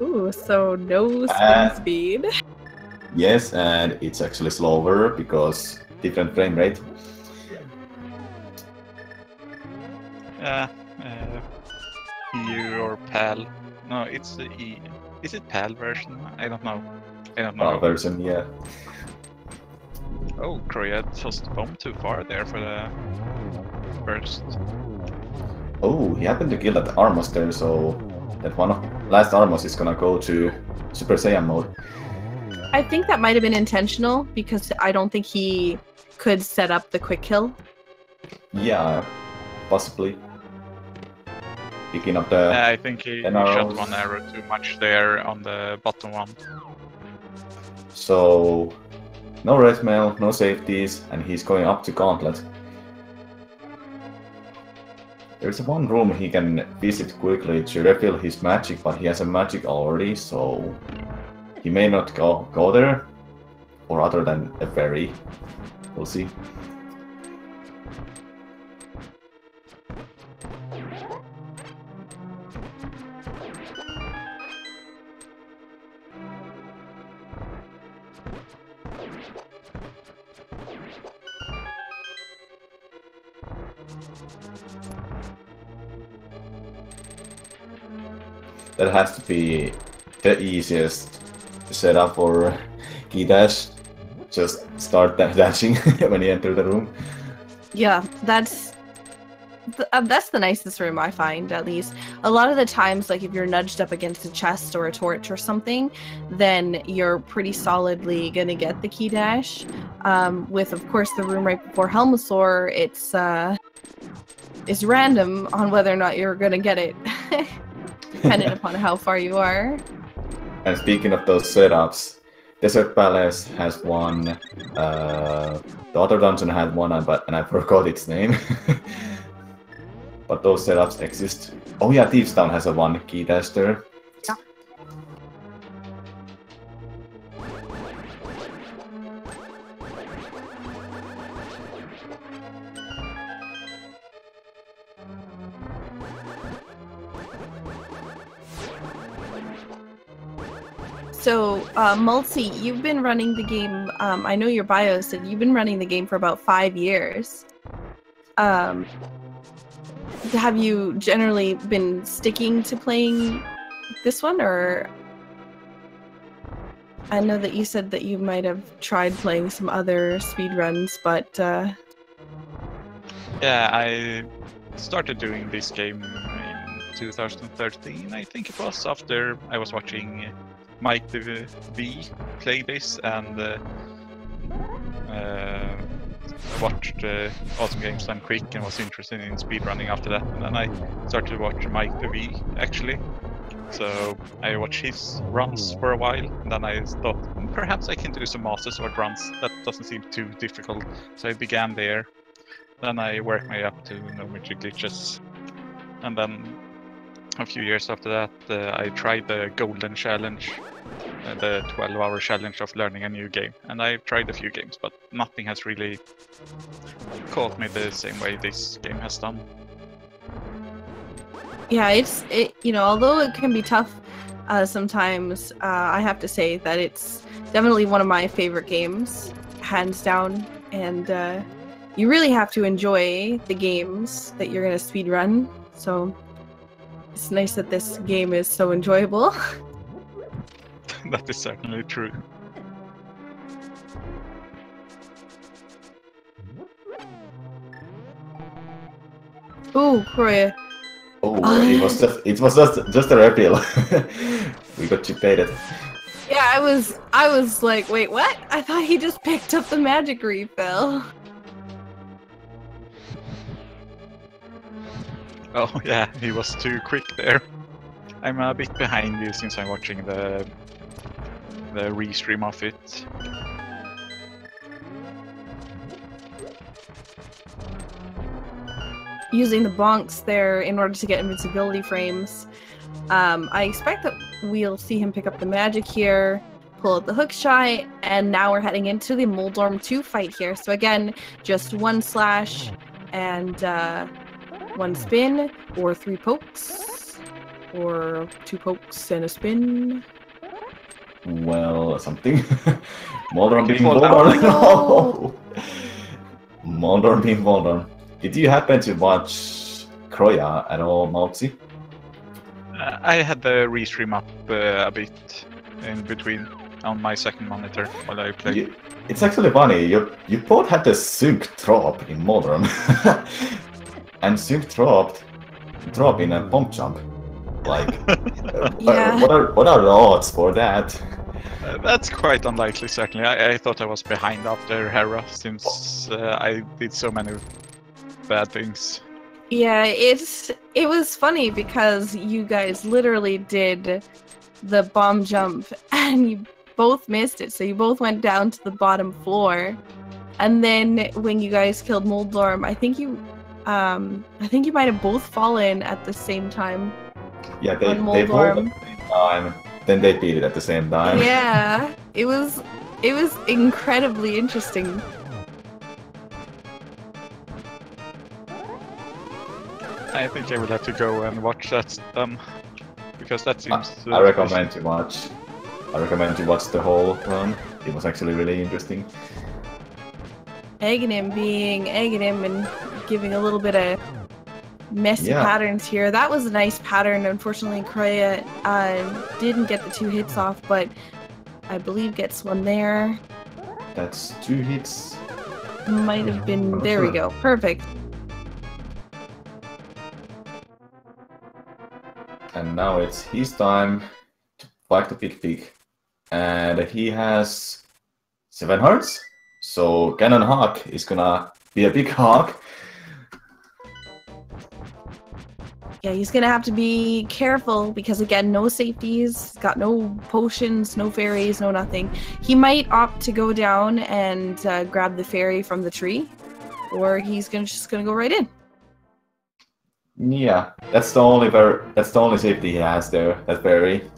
S2: Ooh, so no spin speed.
S1: Yes, and it's actually slower because different frame rate.
S3: Yeah, EU or PAL. No, it's the E. Is it PAL version? I don't know.
S1: PAL version, yeah.
S3: Oh, Chrouya tossed the bomb too far there for the first.
S1: Oh, he happened to kill that Armos there, so that last Armos is gonna go to Super Saiyan mode.
S2: I think that might have been intentional, because I don't think he could set up the quick kill.
S1: Yeah, possibly. Picking up the...
S3: I think he shot 1 arrow too much there on the bottom one.
S1: So, no red mail, no safeties, and he's going up to Gauntlet. There's one room he can visit quickly to refill his magic, but he has a magic already, so he may not go there, or other than a ferry. We'll see. That has to be the easiest setup for key dash. Just start dashing when you enter the room.
S2: Yeah, that's the nicest room, I find, at least. A lot of the times, like if you're nudged up against a chest or a torch or something, then you're pretty solidly gonna get the key dash. With, of course, the room right before Helmosaur, it's random on whether or not you're gonna get it. Depending upon how far you are.
S1: And speaking of those setups, Desert Palace has one, the other dungeon had one, and I forgot its name. But those setups exist. Oh yeah, Thieves Town has a 1 key dash there.
S2: Yeah. So, MaltZi, you've been running the game, I know your bio said you've been running the game for about 5 years. have you generally been sticking to playing this one, or I know that you said that you might have tried playing some other speedruns, but
S3: Yeah, I started doing this game in 2013, I think it was, after I was watching Mike the V play this, and watched Awesome Games Done Quick and was interested in speedrunning after that. And then I started to watch Mike the V, actually. So I watched his runs for a while, and then I thought perhaps I can do some Master Sword runs. That doesn't seem too difficult. So I began there. Then I worked my way up to NMG glitches. And then a few years after that, I tried the Golden Challenge, the 12-hour challenge of learning a new game. And I tried a few games, but nothing has really caught me the same way this game has done.
S2: yeah, you know, although it can be tough sometimes, I have to say that it's definitely one of my favorite games, hands down. And you really have to enjoy the games that you're gonna speedrun. So it's nice that this game is so enjoyable.
S3: That is certainly true.
S2: Ooh, Chrouya.
S1: Oh, it was just a reveal. We got cheated.
S2: Yeah, I was like, wait, what? I thought he just picked up the magic refill.
S3: Oh yeah, he was too quick there. I'm a bit behind you since I'm watching the restream of it.
S2: Using the bonks there in order to get invincibility frames. I expect that we'll see him pick up the magic here, pull out the hook shot, and now we're heading into the Moldorm 2 fight here. So again, just one slash and one spin, or 3 pokes, or 2 pokes and a spin.
S1: Well, something. Moldorm being
S3: fall
S1: Moldorm.
S2: down. Oh,
S1: Moldorm being Moldorm. Did you happen to watch Chrouya at all, MaltZi?
S3: I had the restream up a bit in between on my second monitor while I played.
S1: It's actually funny. You both had the sync drop in Moldorm, and sync drop in a pump jump. Like,
S2: Yeah.
S1: what are the odds for that?
S3: That's quite unlikely, certainly. I thought I was behind after Hera, since I did so many bad things.
S2: yeah, it was funny because you guys literally did the bomb jump and you both missed it, so you both went down to the bottom floor. And then when you guys killed Moldorm, I think you might have both fallen at the same time.
S1: Yeah, they both at the same time. Then they beat it at the same time.
S2: Yeah, it was incredibly interesting.
S3: I think I will have to go and watch that because that seems.
S1: I recommend to watch. I recommend to watch the whole run. It was actually really interesting.
S2: Egging him and giving a little bit of messy patterns here. That was a nice pattern. Unfortunately, Chrouya didn't get the 2 hits off, but I believe gets one there.
S1: That's 2 hits.
S2: Might have been. There we go. Perfect.
S1: And now it's his time to fight the big pig. And he has 7 hearts. So Cannon Hawk is gonna be a big hawk.
S2: Yeah, he's gonna have to be careful because again, no safeties, got no potions, no fairies, no nothing. He might opt to go down and grab the fairy from the tree, or he's just gonna go right in.
S1: Yeah, that's the only safety he has there. That fairy,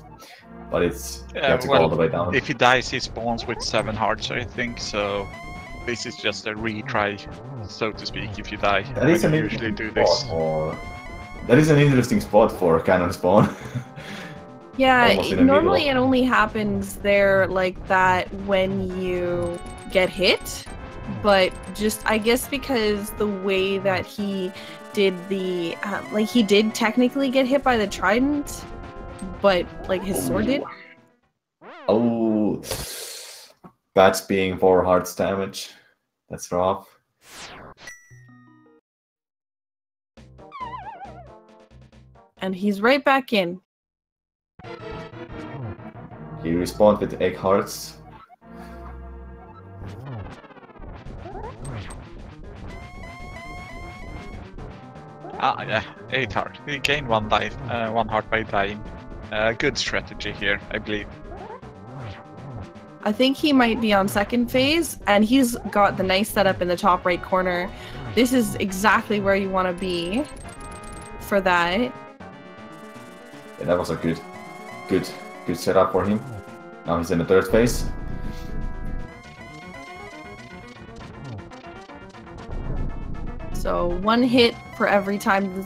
S1: but it's you have to go all the way down.
S3: If he dies, he spawns with 7 hearts, I think. So this is just a retry, so to speak. If you die,
S1: That is an
S3: usually do this.
S1: That is an interesting spot for cannon spawn.
S2: Yeah, normally it only happens there like that when you get hit, but just I guess because the way that he did the like he did technically get hit by the trident, but like his sword did.
S1: Oh, that's being 4 hearts damage. That's rough.
S2: And he's right back in.
S1: He respawned with 8 hearts.
S3: Ah, yeah, 8 heart. He gained 1 life, 1 heart by dying. Good strategy here, I believe.
S2: I think he might be on second phase, and he's got the nice setup in the top right corner. This is exactly where you want to be for that.
S1: Yeah, that was a good setup for him. Now he's in the third phase.
S2: So 1 hit for every time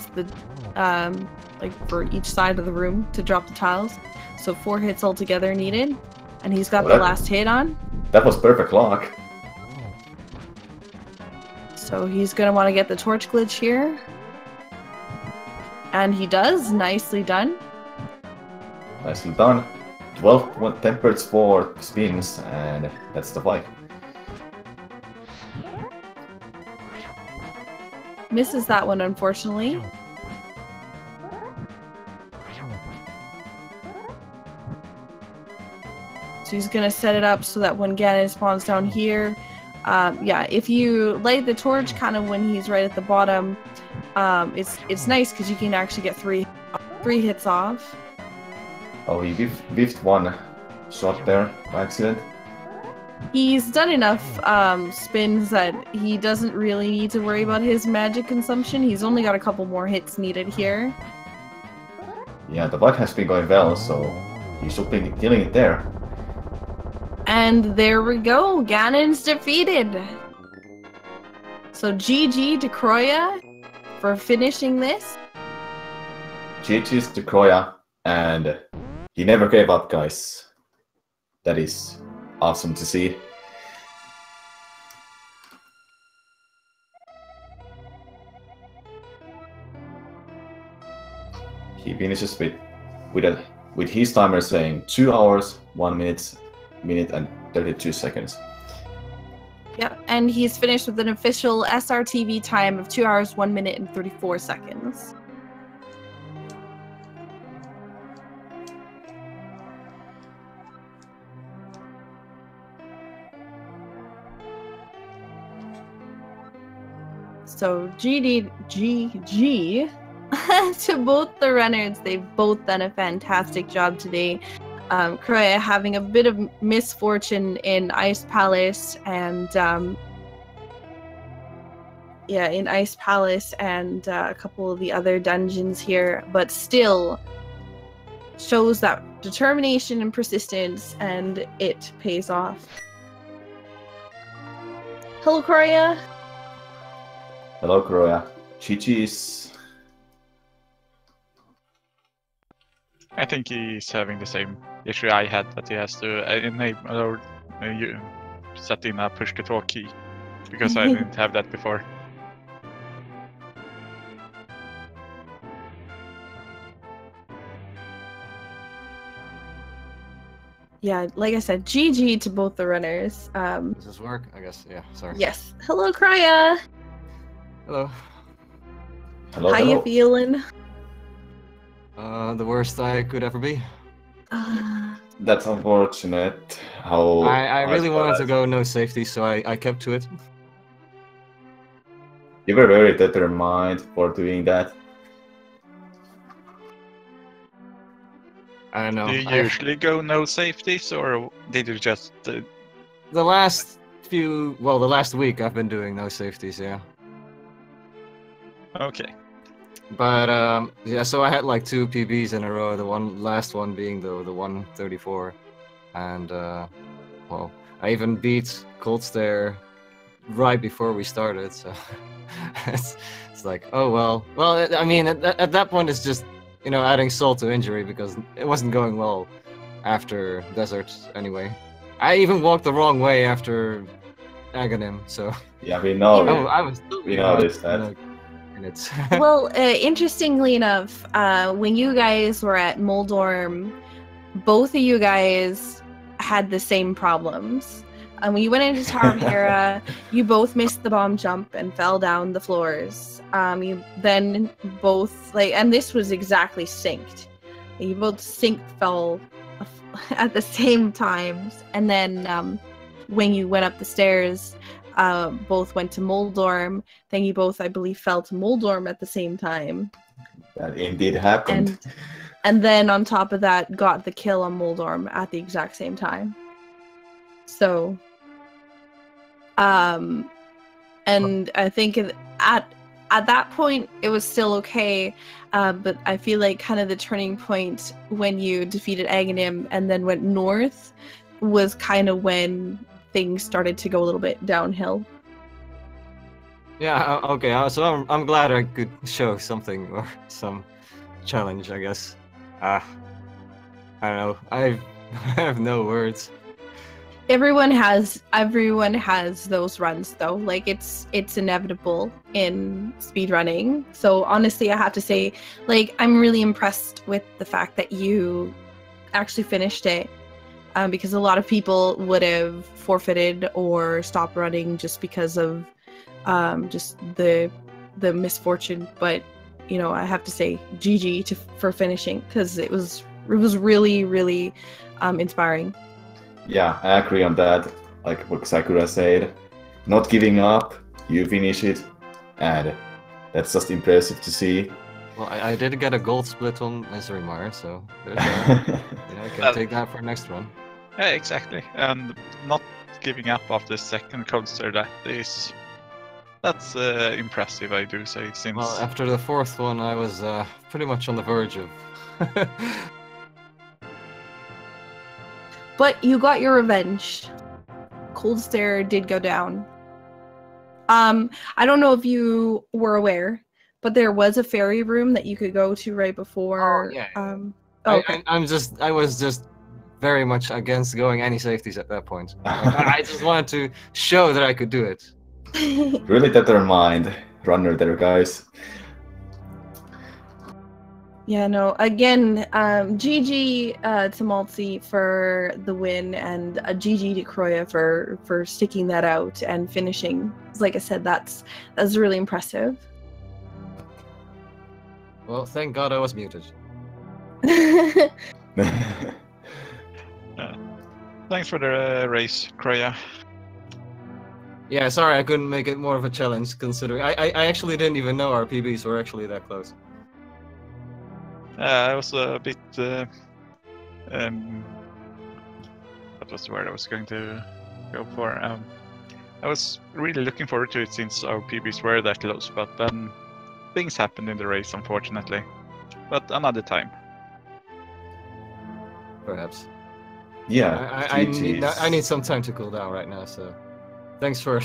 S2: like for each side of the room to drop the tiles. So 4 hits altogether needed. And he's got the last hit on.
S1: That was perfect luck.
S2: So he's going to want to get the torch glitch here. And he does. Nicely done.
S1: Nicely done. 12 tempered for spins, and that's the fight.
S2: Misses that one, unfortunately. So he's going to set it up so that when Ganon spawns down here, yeah, if you light the torch kind of when he's right at the bottom, it's nice because you can actually get three hits off.
S1: Oh, he whiffed 1 shot there by accident.
S2: He's done enough spins that he doesn't really need to worry about his magic consumption. He's only got a couple more hits needed here.
S1: Yeah, the fight has been going well, so he should be killing it there.
S2: And there we go. Ganon's defeated. So GG to Chrouya for finishing this.
S1: GG's to Chrouya, and he never gave up, guys. That is awesome to see. He finishes with his timer saying 2 hours, 1 minute and 32 seconds.
S2: Yeah, and he's finished with an official SRTV time of 2 hours, 1 minute, and 34 seconds. So GG to both the runners. They've both done a fantastic job today. Chrouya having a bit of misfortune in Ice Palace and in Ice Palace and a couple of the other dungeons here, but still shows that determination and persistence, and it pays off. Hello, Chrouya.
S1: Hello, Chrouya. GG's.
S3: I think he's having the same issue I had, that he has to enable or set in a push to talk key, because I didn't have that before.
S2: Yeah, like I said, GG to both the runners.
S4: Does this work? I guess, yeah, sorry.
S2: Yes. Hello, Chrouya.
S4: Hello.
S1: Hello,
S2: How you feeling?
S4: The worst I could ever be.
S1: That's unfortunate. How
S4: I really wanted to go no safety, so I kept to it.
S1: You were very determined for doing that.
S4: I don't know.
S3: Do you usually go no safeties, or did you just...
S4: The last week I've been doing no safeties, yeah.
S3: Okay.
S4: But yeah, so I had like 2 PBs in a row. The last one being the 134, and well, I even beat Cold Stare right before we started. So it's like, oh well. Well, I mean, at that point, it's just, you know, adding salt to injury, because it wasn't going well after Desert anyway. I even walked the wrong way after Aghanim, so
S1: yeah, we know.
S4: I was
S1: we noticed that.
S4: minutes.
S2: Well, interestingly enough, when you guys were at Moldorm, both of you guys had the same problems. When you went into Tower of Hera, you both missed the bomb jump and fell down the floors. You then both and this was exactly synced. You both fell at the same times, and then when you went up the stairs, both went to Moldorm. Then you both, I believe, fell to Moldorm at the same time.
S1: That indeed happened.
S2: And then on top of that, got the kill on Moldorm at the exact same time. So, and I think at that point it was still okay, but I feel like kind of the turning point when you defeated Aghanim and then went north was kind of when things started to go a little bit downhill.
S4: Yeah, okay, so I'm glad I could show something or some challenge, I guess. I don't know. I have no words.
S2: Everyone has those runs though. Like it's inevitable in speedrunning. So honestly, I have to say, like, I'm really impressed with the fact that you actually finished it. Because a lot of people would have forfeited or stopped running just because of just the misfortune. But you know, I have to say GG for finishing, because it was really, really inspiring.
S1: Yeah, I agree on that. Like what Sakura said, not giving up, you finish it, and that's just impressive to see.
S4: Well, I did get a gold split on Ezreal, so there's that. I can take that for next run.
S3: Yeah, exactly. And not giving up after the second coaster, that's impressive, I do say. Since
S4: Well, after the fourth one, I was pretty much on the verge of.
S2: But you got your revenge. Cold Stare did go down. I don't know if you were aware, but there was a fairy room that you could go to right before.
S4: Oh, yeah.
S2: Okay.
S4: I was just very much against going any safeties at that point. I just wanted to show that I could do it.
S1: Really determined runner there, guys.
S2: Yeah, no, again, GG to MaltZi for the win, and GG to Chrouya for sticking that out and finishing. Like I said, that's really impressive.
S4: Well, thank God I was muted.
S3: Thanks for the race, Chrouya.
S4: Yeah, sorry I couldn't make it more of a challenge, considering I actually didn't even know our PBs were actually that close.
S3: I was a bit. What was the word I was going to go for? I was really looking forward to it since our PBs were that close, but then things happened in the race, unfortunately. But another time.
S4: Perhaps.
S1: Yeah,
S4: I need some time to cool down right now, so thanks for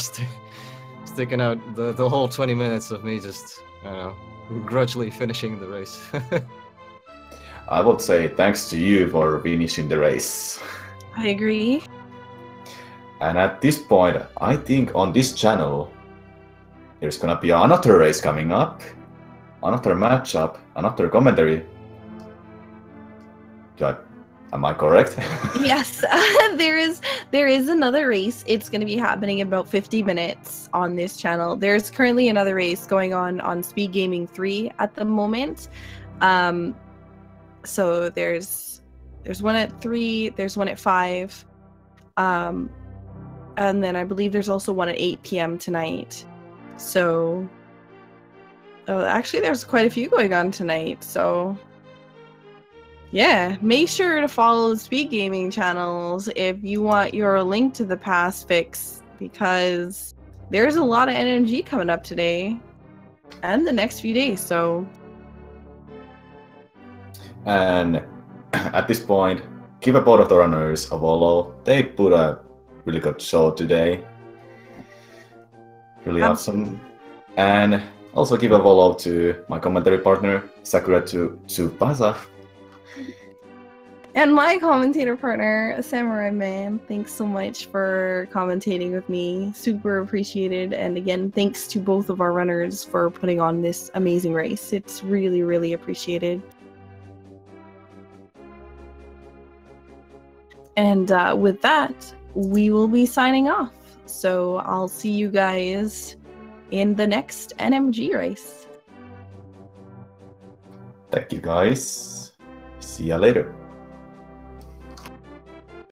S4: sticking out the whole 20 minutes of me just, I don't know, grudgingly finishing the race.
S1: I would say thanks to you for finishing the race.
S2: I agree.
S1: And at this point, I think on this channel, there's gonna be another race coming up, another matchup, another commentary. Am I correct?
S2: Yes, there is another race. It's going to be happening in about 50 minutes on this channel. There's currently another race going on Speed Gaming 3 at the moment. So there's one at 3, there's one at 5, and then I believe there's also one at 8 p.m. tonight. So, actually, there's quite a few going on tonight. So. Yeah, make sure to follow the Speed Gaming channels if you want your link to the pass fix, because there's a lot of NMG coming up today and the next few days, so.
S1: And at this point, give a both of the runners a follow. They put a really good show today. Really awesome. And also give a follow to my commentary partner, Sakura to Tsubasa.
S2: And my commentator partner, Samurai Man, thanks so much for commentating with me. Super appreciated. And again, thanks to both of our runners for putting on this amazing race. It's really, really appreciated. And with that, we will be signing off. So I'll see you guys in the next NMG race.
S1: Thank you guys. See ya later.